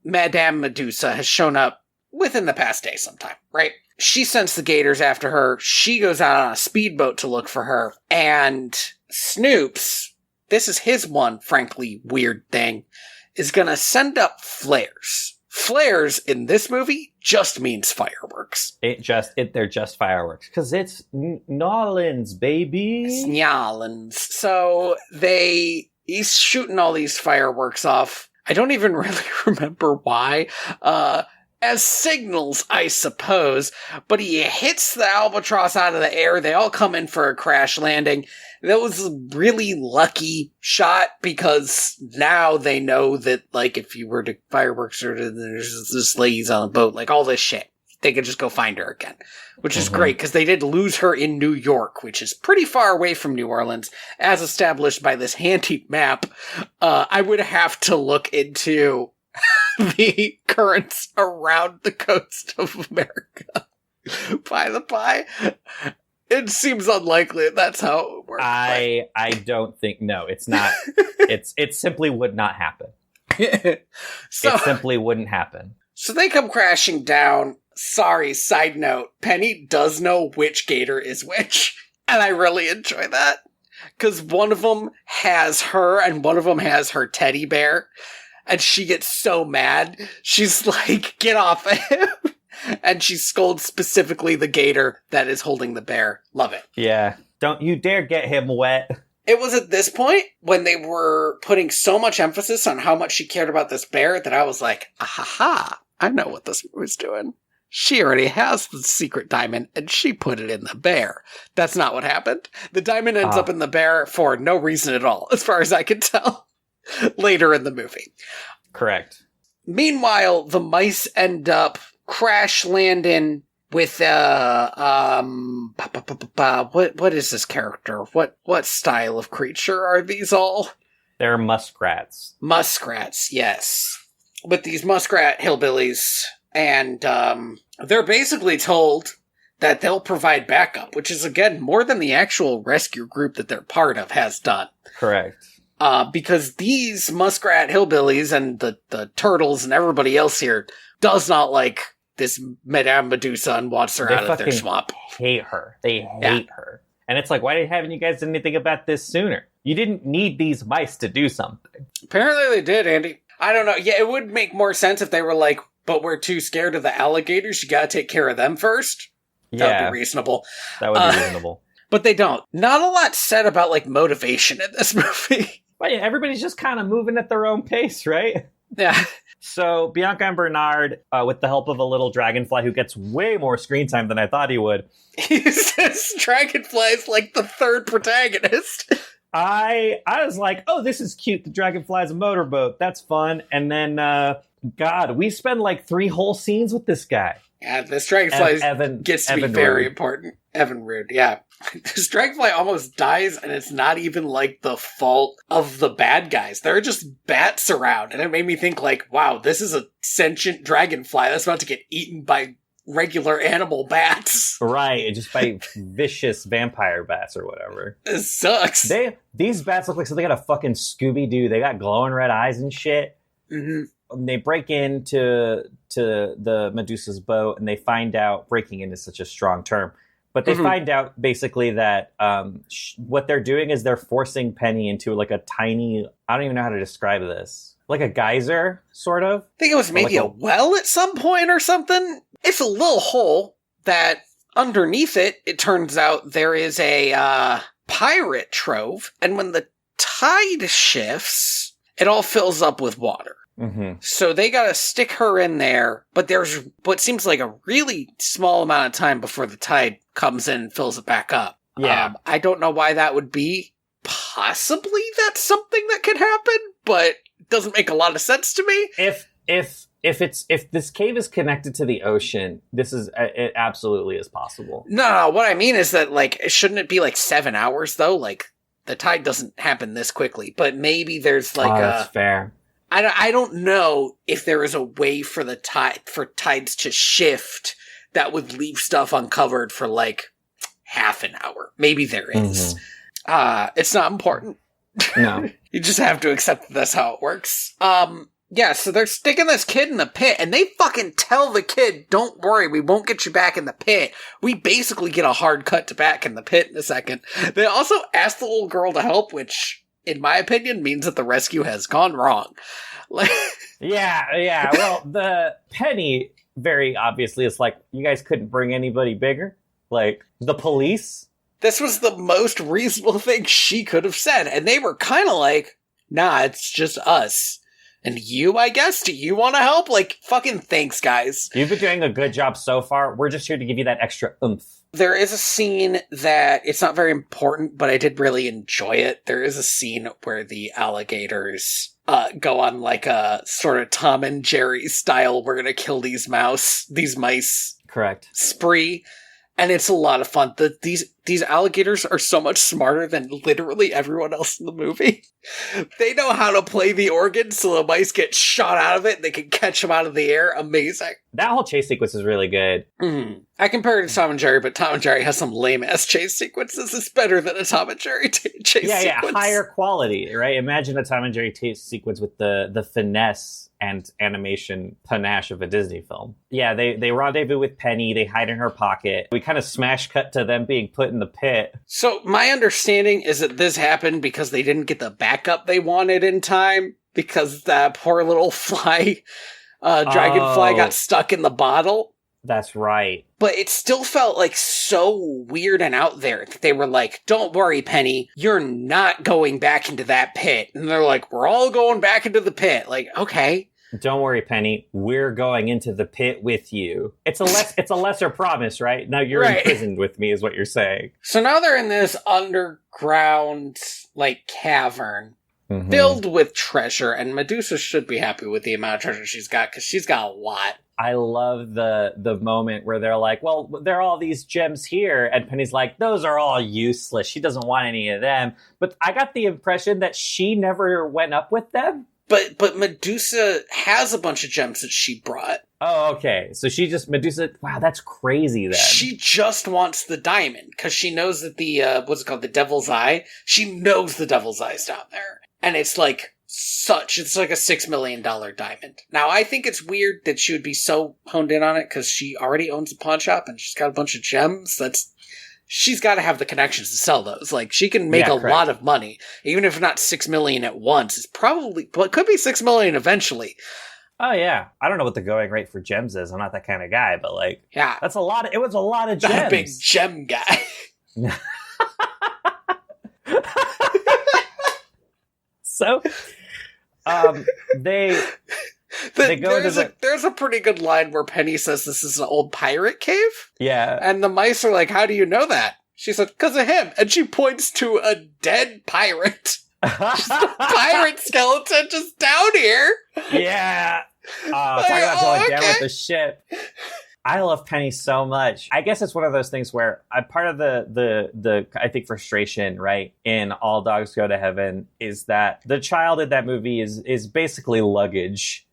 Madame Medusa has shown up within the past day sometime, right? She sends the gators after her, she goes out on a speedboat to look for her, and Snoops, this is his one, frankly, weird thing, is gonna send up flares. Flares in this movie just means fireworks. They're just fireworks. Because it's Nolans, baby. It's Nolans. So he's shooting all these fireworks off. I don't even really remember why. As signals, I suppose. But he hits the albatross out of the air. They all come in for a crash landing. That was a really lucky shot because now they know that, like, if you were to fireworks or there's this lady's on a boat, like all this shit, they could just go find her again, which is great because they did lose her in New York, which is pretty far away from New Orleans, as established by this handy map. I would have to look into the currents around the coast of America. By the by, it seems unlikely that's how it would work. I don't think, no, it's not. It simply would not happen. It simply wouldn't happen. So they come crashing down. Sorry, side note, Penny does know which gator is which. And I really enjoy that. Because one of them has her and one of them has her teddy bear. And she gets so mad. She's like, get off of him. And she scolds specifically the gator that is holding the bear. Love it. Yeah. Don't you dare get him wet. It was at this point when they were putting so much emphasis on how much she cared about this bear that I was like, aha, I know what this movie's doing. She already has the secret diamond and she put it in the bear. That's not what happened. The diamond ends up in the bear for no reason at all, as far as I can tell, later in the movie. Correct. Meanwhile, the mice end up crash landing with what is this character? What style of creature are these all? They're muskrats. Muskrats, yes. With these muskrat hillbillies, and they're basically told that they'll provide backup, which is again more than the actual rescue group that they're part of has done. Correct. Because these muskrat hillbillies and the turtles and everybody else here does not like this Madame Medusa and wants her out of their swamp. Hate her. They hate her. And it's like, why haven't you guys done anything about this sooner? You didn't need these mice to do something. Apparently they did, Andy. I don't know. Yeah, it would make more sense if they were like, but we're too scared of the alligators. You gotta take care of them first. That would be reasonable. That would be reasonable. But they don't. Not a lot said about, like, motivation in this movie. But yeah, everybody's just kind of moving at their own pace, right? Yeah. So Bianca and Bernard, with the help of a little dragonfly who gets way more screen time than I thought he would. He says dragonfly is like the third protagonist. I was like, oh, this is cute. The dragonfly's a motorboat. That's fun. And then, God, we spend like 3 whole scenes with this guy. Yeah, this dragonfly gets to be very important. Evan Rude, yeah. This dragonfly almost dies, and it's not even, like, the fault of the bad guys. There are just bats around, and it made me think, like, wow, this is a sentient dragonfly that's about to get eaten by regular animal bats. Right, just by vicious vampire bats or whatever. It sucks. These bats look like they got a fucking Scooby-Doo. They got glowing red eyes and shit. Mm-hmm. They break into the Medusa's boat, and they find out, breaking in is such a strong term, but they find out basically that what they're doing is they're forcing Penny into like a tiny, I don't even know how to describe this, like a geyser, sort of. I think it was maybe like a well at some point or something. It's a little hole that underneath it, it turns out there is a pirate trove, and when the tide shifts, it all fills up with water. Mm-hmm. So they gotta stick her in there, but there's what seems like a really small amount of time before the tide comes in and fills it back up. Yeah. I don't know why that would be. possibly that's something that could happen, but it doesn't make a lot of sense to me. If this cave is connected to the ocean, it absolutely is possible. No, what I mean is that, like, shouldn't it be like 7 hours though? Like, the tide doesn't happen this quickly, but maybe there's like that's fair. I don't know if there is a way for tides to shift that would leave stuff uncovered for like half an hour. Maybe there is. It's not important. No. You just have to accept that that's how it works. Yeah, so they're sticking this kid in the pit, and they fucking tell the kid, don't worry, we won't get you back in the pit. We basically get a hard cut to back in the pit in a second. They also ask the little girl to help, which, in my opinion, means that the rescue has gone wrong. Yeah. Well, the Penny, very obviously, is like, you guys couldn't bring anybody bigger? Like, the police? This was the most reasonable thing she could have said, and they were kind of like, nah, it's just us. And you, I guess? Do you want to help? Like, fucking thanks, guys. You've been doing a good job so far. We're just here to give you that extra oomph. There is a scene that, it's not very important, but I did really enjoy it. There is a scene where the alligators go on like a sort of Tom and Jerry style, we're gonna kill these mice. Correct. Spree. And it's a lot of fun. These alligators are so much smarter than literally everyone else in the movie. They know how to play the organ so the mice get shot out of it and they can catch them out of the air. Amazing. That whole chase sequence is really good. Mm-hmm. I compare it to Tom and Jerry, but Tom and Jerry has some lame-ass chase sequences. It's better than a Tom and Jerry chase sequence. Yeah, higher quality, right? Imagine a Tom and Jerry chase sequence with the finesse and animation panache of a Disney film. Yeah, they rendezvous with Penny, they hide in her pocket. We kind of smash cut to them being put in the pit. So my understanding is that this happened because they didn't get the backup they wanted in time, because that poor little dragonfly got stuck in the bottle. That's right. But it still felt like so weird and out there that they were like, don't worry, Penny, you're not going back into that pit. And they're like, we're all going back into the pit. Like, okay. Don't worry, Penny, we're going into the pit with you. It's a lesser promise, right? Now you're imprisoned with me is what you're saying. So now they're in this underground, like, cavern. Mm-hmm. Filled with treasure, and Medusa should be happy with the amount of treasure she's got, because she's got a lot. I love the moment where they're like, well, there are all these gems here, and Penny's like, those are all useless. She doesn't want any of them. But I got the impression that she never went up with them. But Medusa has a bunch of gems that she brought. Oh, okay. So Medusa, wow, that's crazy then. She just wants the diamond, because she knows that the Devil's Eye? She knows the Devil's Eye's down there. And it's like it's like a $6 million diamond. Now, I think it's weird that she would be so honed in on it, because she already owns a pawn shop and she's got a bunch of gems. She's got to have the connections to sell those. Like, she can make a lot of money, even if not $6 million at once. It could be $6 million eventually. Oh yeah, I don't know what the going rate for gems is. I'm not that kind of guy, but that's a lot. It was a lot of gems. Not a big gem guy. So, they go there's a pretty good line where Penny says this is an old pirate cave. Yeah. And the mice are like, how do you know that? She said, because of him. And she points to a dead pirate. Just a pirate skeleton just down here. Yeah. Talk about going down with the ship. I love Penny so much. I guess it's one of those things where part of the I think frustration, right, in All Dogs Go to Heaven is that the child in that movie is basically luggage.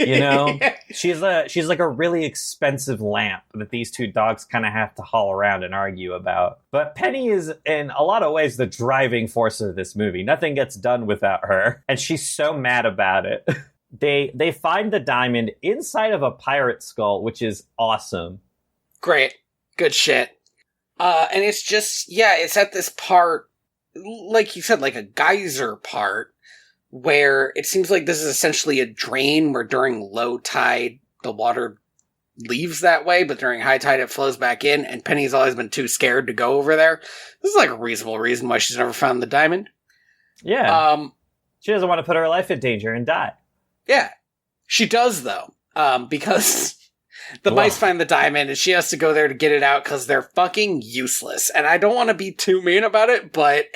You know? Yeah. She's like a really expensive lamp that these two dogs kind of have to haul around and argue about. But Penny is in a lot of ways the driving force of this movie. Nothing gets done without her, and she's so mad about it. They find the diamond inside of a pirate skull, which is awesome. Great. Good shit. And it's just, it's at this part, like you said, like a geyser part, where it seems like this is essentially a drain where during low tide, the water leaves that way, but during high tide, it flows back in, and Penny's always been too scared to go over there. This is like a reasonable reason why she's never found the diamond. Yeah. She doesn't want to put her life in danger and die. Yeah, she does, though, because the mice find the diamond, and she has to go there to get it out because they're fucking useless. And I don't want to be too mean about it, but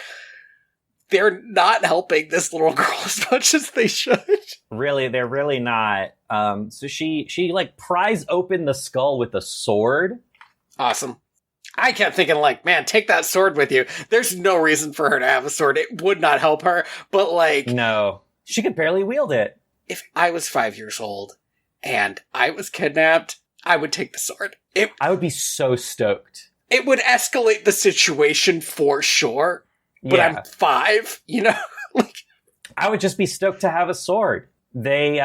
they're not helping this little girl as much as they should. Really, they're really not. So she like pries open the skull with a sword. Awesome. I kept thinking, like, man, take that sword with you. There's no reason for her to have a sword. It would not help her, but like... No. She could barely wield it. If I was 5 years old and I was kidnapped, I would take the sword. I would be so stoked. It would escalate the situation for sure, but Yeah. I'm 5, you know? Like, I would just be stoked to have a sword. They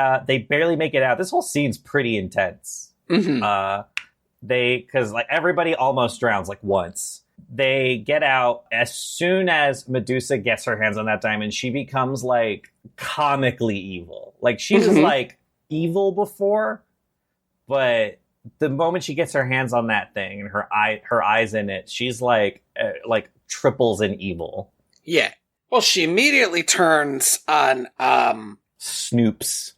barely make it out. This whole scene's pretty intense. mhm. Because like everybody almost drowns like once. They get out as soon as Medusa gets her hands on that diamond. She becomes like comically evil. Like she was Mhm. like evil before, but the moment she gets her hands on that thing and her eyes in it, she's like triples in evil. Yeah. Well, she immediately turns on Snoops.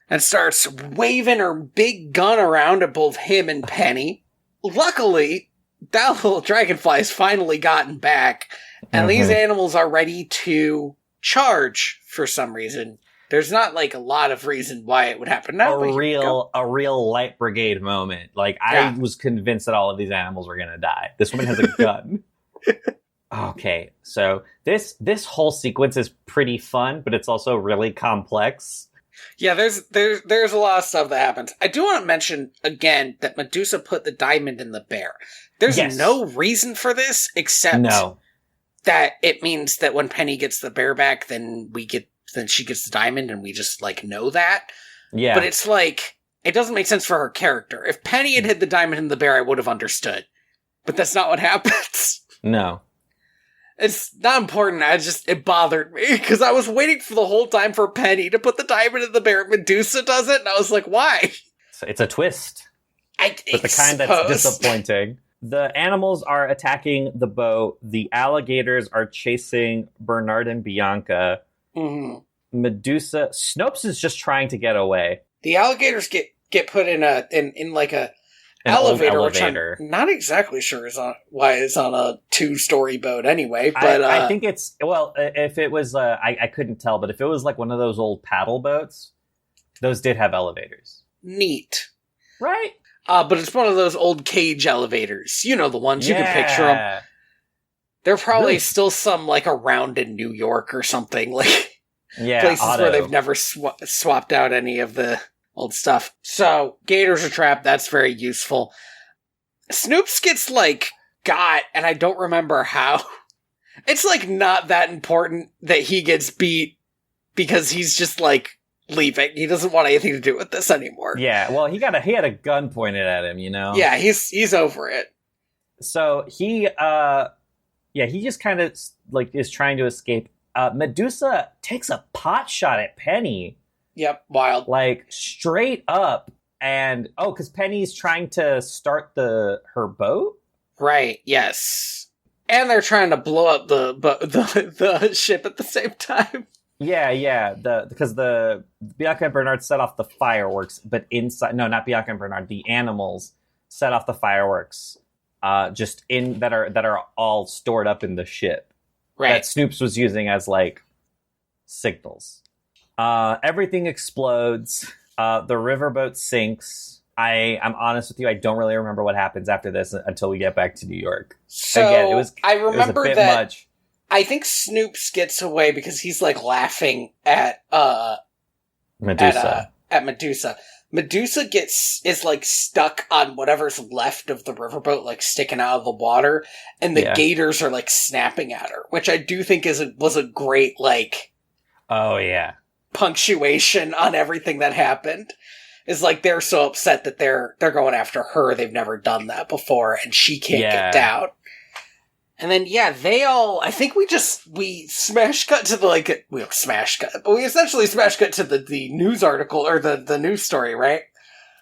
and starts waving her big gun around at both him and Penny. Luckily, that little dragonfly's finally gotten back, and these animals are ready to charge for some reason. There's not like a lot of reason why it would happen now. A real light brigade moment. Like I was convinced that all of these animals were gonna die. This woman has a gun. Okay, so this whole sequence is pretty fun, but it's also really complex. Yeah, there's a lot of stuff that happens. I do want to mention again that Medusa put the diamond in the bear. There's no reason for this except that it means that when Penny gets the bear back, then she gets the diamond, and we just like know that. Yeah, but it's like it doesn't make sense for her character. If Penny had hid the diamond in the bear, I would have understood, but that's not what happens. No. It's not important. It bothered me because I was waiting for the whole time for Penny to put the diamond in the bear. Medusa does it, and I was like, why? So it's a twist. But the kind that's disappointing. The animals are attacking the boat. The alligators are chasing Bernard and Bianca. Mm-hmm. Medusa, Snopes is just trying to get away. The alligators get put in like a elevator, which I'm not exactly sure why it's on a 2-story boat anyway. But I think it's if it was I couldn't tell, but if it was like one of those old paddle boats, those did have elevators. Neat, right? But it's one of those old cage elevators. You know, the ones you can picture them. They're probably still some like around in New York or something, like places where they've never swapped out any of the old stuff. So, gators are trapped. That's very useful. Snoops gets, like, got, and I don't remember how. It's, like, not that important that he gets beat because he's just, like, leaving. He doesn't want anything to do with this anymore. Yeah, well, he had a gun pointed at him, you know? Yeah, he's over it. So, he just kind of, like, is trying to escape. Medusa takes a pot shot at Penny. Yep, wild. Like, straight up. And, because Penny's trying to start her boat? Right, yes. And they're trying to blow up the ship at the same time. Yeah, because the Bianca and Bernard set off the fireworks, but inside... No, not Bianca and Bernard. The animals set off the fireworks that are all stored up in the ship. Right. That Snoops was using as, like, signals. Everything explodes. The riverboat sinks. I'm honest with you, I don't really remember what happens after this until we get back to New York. So, again, I remember that much. I think Snoops gets away because he's, like, laughing at Medusa. At Medusa. Medusa is, like, stuck on whatever's left of the riverboat, like, sticking out of the water, and the gators are, like, snapping at her, which I do think was a great, like... Oh, yeah. Punctuation on everything that happened. Is like they're so upset that they're going after her. They've never done that before, and she can't get down. And then they all. I think we smash cut to we essentially smash cut to the news article or the news story, right?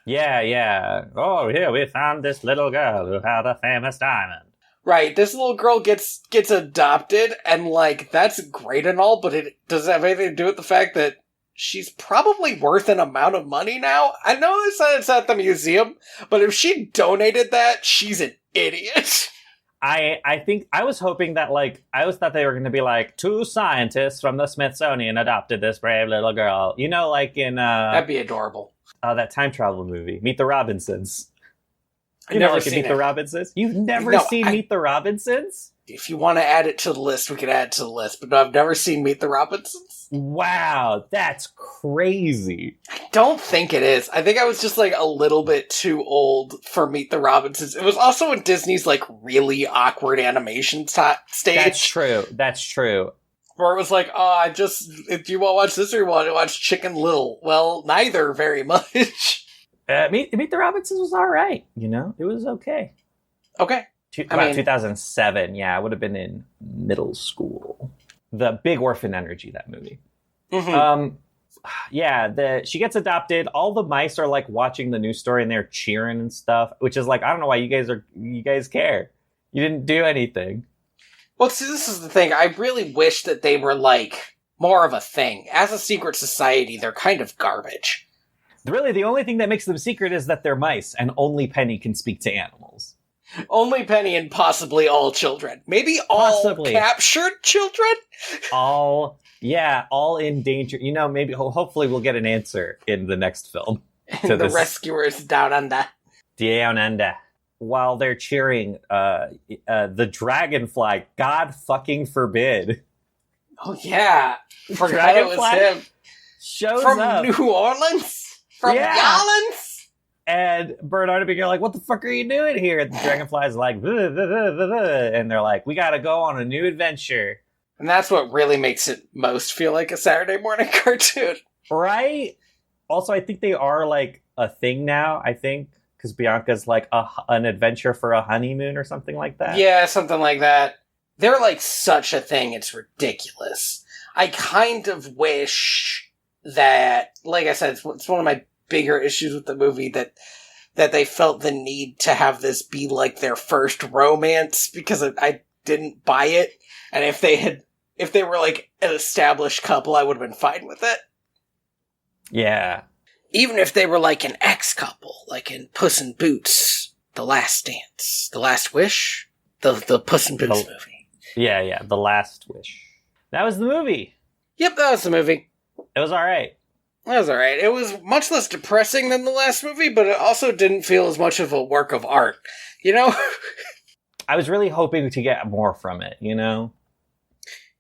Yeah. Oh, here we found this little girl who had a famous diamond. Right, this little girl gets adopted, and, like, that's great and all, but it doesn't have anything to do with the fact that she's probably worth an amount of money now. I know it's at the museum, but if she donated that, she's an idiot. I think I was hoping that like I always thought they were going to be like two scientists from the Smithsonian adopted this brave little girl, you know, like in That'd be adorable. that time travel movie, Meet the Robinsons. I've never seen seen Meet the Robinsons. You've never seen Meet the Robinsons? If you want to add it to the list, we could add it to the list. But no, I've never seen Meet the Robinsons. Wow, that's crazy. I don't think it is. I think I was just like a little bit too old for Meet the Robinsons. It was also in Disney's like really awkward animation stage. That's true. Where it was like, oh, if you want to watch this or you want to watch Chicken Little. Well, neither very much. Meet the Robinsons was all right. You know, it was okay. Okay. About 2007. Yeah, I would have been in middle school. The big orphan energy, that movie. Mm-hmm. She gets adopted. All the mice are like watching the news story and they're cheering and stuff, which is like, I don't know why you guys care. You didn't do anything. Well, see, this is the thing. I really wish that they were like more of a thing. As a secret society, they're kind of garbage. Really, the only thing that makes them secret is that they're mice, and only Penny can speak to animals. Only Penny and possibly all children. Maybe all captured children? All in danger. You know, maybe, hopefully we'll get an answer in the next film. To the rescuers down under. Down under. While they're cheering, the dragonfly, God fucking forbid. Oh, yeah. Forgot it was him. Shows From up. New Orleans? From Yolans? And Bernard and Big are like, what the fuck are you doing here? And the dragonfly's like, "Vuh, vuh, vuh, vuh, vuh." And they're like, we gotta go on a new adventure. And that's what really makes it most feel like a Saturday morning cartoon. Right? Also, I think they are like a thing now, because Bianca's like an adventure for a honeymoon or something like that. Yeah, something like that. They're like such a thing, it's ridiculous. I kind of wish that, like I said, it's one of my bigger issues with the movie, that they felt the need to have this be like their first romance, because I didn't buy it. And if they were like an established couple, I would have been fine with it. Yeah. Even if they were like an ex-couple, like in Puss in Boots, The Last Dance, The Last Wish, the Puss in Boots movie. Yeah, The Last Wish. That was the movie. Yep, that was the movie. It was all right. That was all right. It was much less depressing than the last movie, but it also didn't feel as much of a work of art, you know? I was really hoping to get more from it, you know?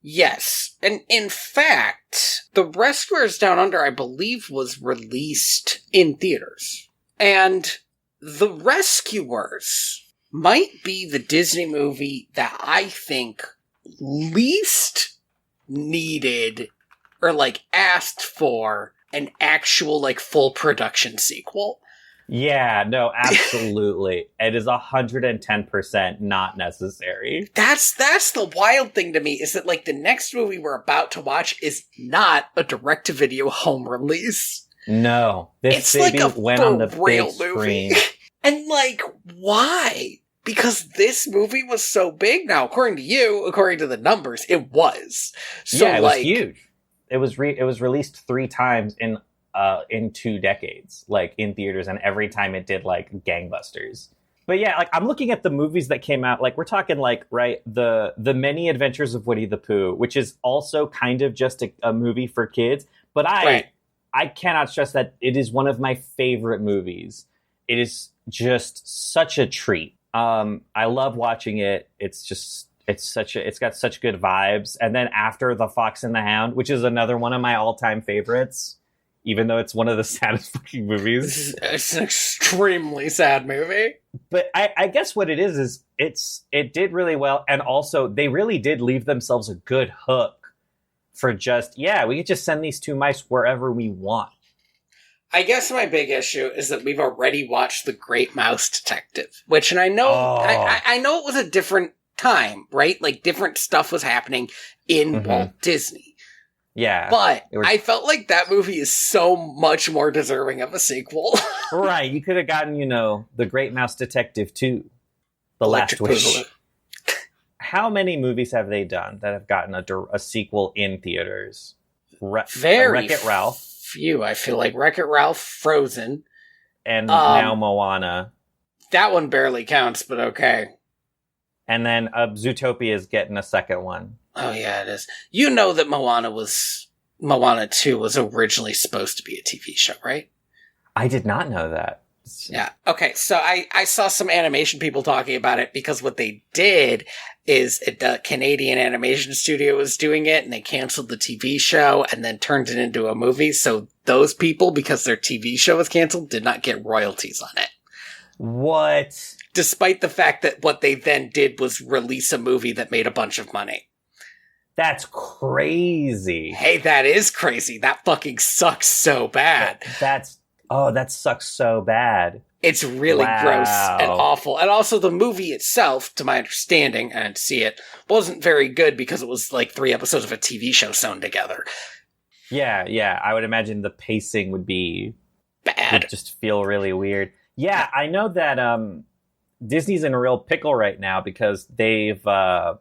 Yes. And in fact, The Rescuers Down Under, I believe, was released in theaters. And The Rescuers might be the Disney movie that I think least needed or like asked for an actual like full production sequel. Yeah, no, absolutely. It is 110% not necessary. That's the wild thing to me, is that like the next movie we're about to watch is not a direct-to-video home release. No, this baby like went on the big screen. And like, why? Because this movie was so big. Now, according to you, according to the numbers, it was. So, yeah, it was huge. It was released 3 times in 2 decades, like in theaters, and every time it did like gangbusters. But yeah, like I'm looking at the movies that came out, like we're talking like, right, the Many Adventures of Woody the Pooh, which is also kind of just a movie for kids. But I cannot stress that it is one of my favorite movies. It is just such a treat. I love watching it. It's got such good vibes. And then after The Fox and the Hound, which is another one of my all-time favorites, even though it's one of the saddest fucking movies. It's an extremely sad movie. But I guess what it is it did really well. And also they really did leave themselves a good hook for just, we could just send these 2 mice wherever we want. I guess my big issue is that we've already watched The Great Mouse Detective, which, and I know, I know it was a different time, right? Like different stuff was happening in Walt Disney. Yeah. But I felt like that movie is so much more deserving of a sequel. Right. You could have gotten, The Great Mouse Detective 2. The Last Wish. How many movies have they done that have gotten a sequel in theaters? Very Wreck-It Ralph. Few. I feel like Wreck-It Ralph, Frozen. And now Moana. That one barely counts, but okay. And then Zootopia is getting a second one. Oh, yeah, it is. You know that Moana 2 was originally supposed to be a TV show, right? I did not know that. Yeah. Okay, so I saw some animation people talking about it because what they did is the Canadian animation studio was doing it and they canceled the TV show and then turned it into a movie. So those people, because their TV show was canceled, did not get royalties on it. What? Despite the fact that what they then did was release a movie that made a bunch of money. That's crazy. Hey, that is crazy. That fucking sucks so bad. That sucks so bad. It's really gross and awful. And also the movie itself, to my understanding, and to see it, wasn't very good because it was like 3 episodes of a TV show sewn together. Yeah. I would imagine the pacing would be bad. Would just feel really weird. Yeah, I know that Disney's in a real pickle right now because they've... wow,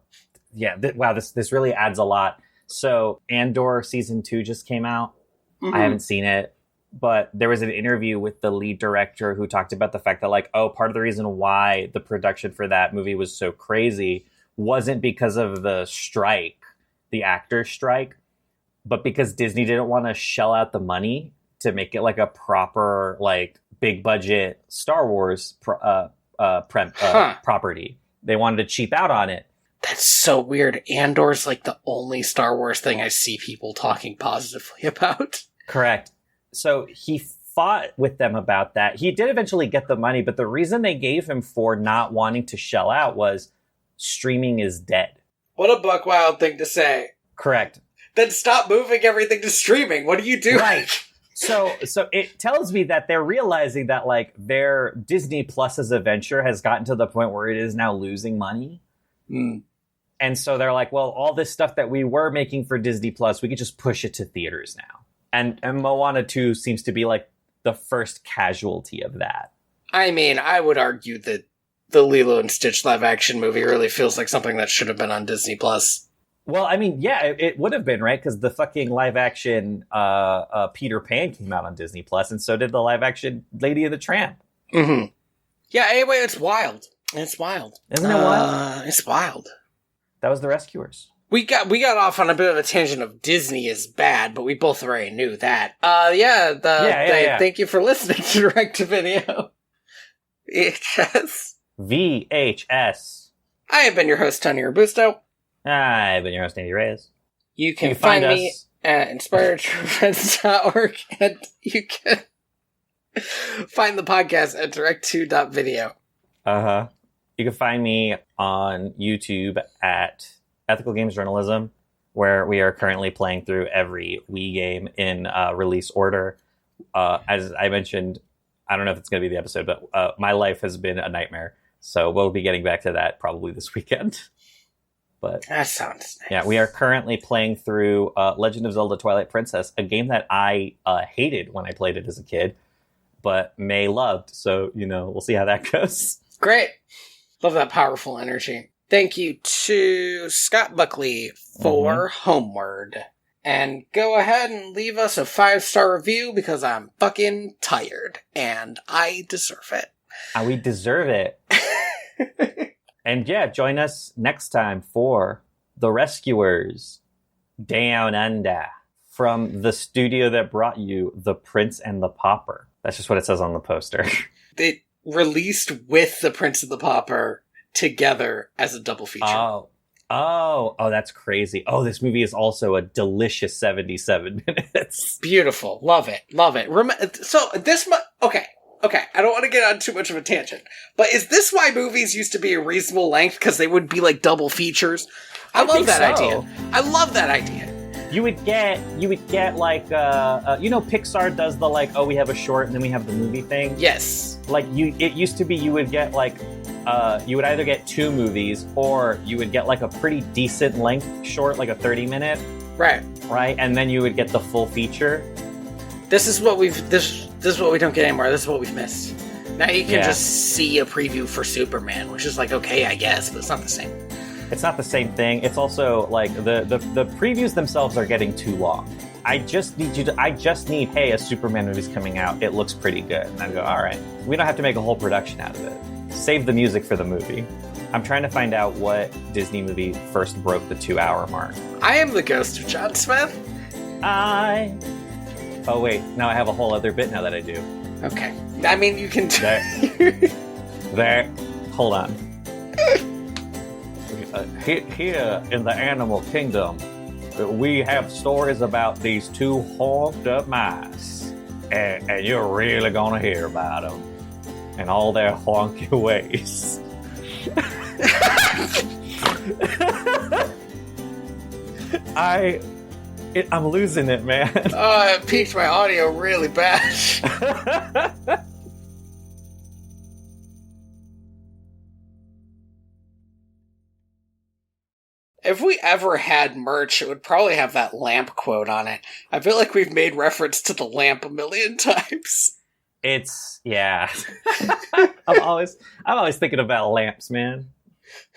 this really adds a lot. So Andor season 2 just came out. Mm-hmm. I haven't seen it. But there was an interview with the lead director who talked about the fact that, like, part of the reason why the production for that movie was so crazy wasn't because of the strike, the actor's strike, but because Disney didn't want to shell out the money to make it like a proper, like, big budget Star Wars property. They wanted to cheap out on it. That's so weird. Andor's like the only Star Wars thing I see people talking positively about. Correct. So he fought with them about that. He did eventually get the money, but the reason they gave him for not wanting to shell out was streaming is dead. What a buck wild thing to say. Correct. Then stop moving everything to streaming. What are you doing? Right. So it tells me that they're realizing that, like, their Disney Plus as a venture has gotten to the point where it is now losing money. Mm. And so they're like, well, all this stuff that we were making for Disney Plus, we could just push it to theaters now. And Moana 2 seems to be like the first casualty of that. I mean, I would argue that the Lilo and Stitch live action movie really feels like something that should have been on Disney Plus. Well, I mean, yeah, it would have been, right? Because the fucking live action Peter Pan came out on Disney Plus, and so did the live action Lady of the Tramp. Mm-hmm. Yeah, anyway, it's wild. It's wild. Isn't it wild? It's wild. That was The Rescuers. We got off on a bit of a tangent of Disney is bad, but we both already knew that. Thank you for listening to Direct to Video. VHS. VHS. I have been your host, Tony Robusto. I've been your host, Andy Reyes. You can find me at inspiredfriends.org, and you can find the podcast at direct2.video. Uh-huh. You can find me on YouTube at Ethical Games Journalism, where we are currently playing through every Wii game in release order. As I mentioned, I don't know if it's going to be the episode, but my life has been a nightmare. So we'll be getting back to that probably this weekend. But that sounds nice. Yeah, we are currently playing through Legend of Zelda Twilight Princess, a game that I hated when I played it as a kid, but May loved. So, we'll see how that goes. Great. Love that powerful energy. Thank you to Scott Buckley for Homeward. And go ahead and leave us a 5-star review because I'm fucking tired. And I deserve it. We deserve it. And yeah, join us next time for The Rescuers Down Under from the studio that brought you The Prince and the Pauper. That's just what it says on the poster. They released with The Prince and the Pauper together as a double feature. Oh, that's crazy. Oh, this movie is also a delicious 77 minutes. Beautiful. Love it. Okay, I don't want to get on too much of a tangent, but is this why movies used to be a reasonable length? Because they would be like double features? I love that idea. I love that idea. You would get like, Pixar does the like, we have a short and then we have the movie thing. Yes. Like it used to be you would get like, you would either get 2 movies or you would get like a pretty decent length short, like a 30-minute. Right. Right. And then you would get the full feature. This is what this is what we don't get anymore. This is what we've missed. Now you can just see a preview for Superman, which is like, okay, I guess, but it's not the same. It's not the same thing. It's also like the previews themselves are getting too long. I just need, hey, a Superman movie's coming out. It looks pretty good. And I go, all right. We don't have to make a whole production out of it. Save the music for the movie. I'm trying to find out what Disney movie first broke the 2-hour mark. I am the ghost of John Smith. Oh wait, now I have a whole other bit now that I do. Okay. I mean, you can... Hold on. Here in the animal kingdom, we have stories about these two horned up mice. And you're really gonna hear about them. And all their honky ways. I'm losing it, man. It peaked my audio really bad. If we ever had merch, it would probably have that lamp quote on it. I feel like we've made reference to the lamp a million times. Yeah. I'm always thinking about lamps, man.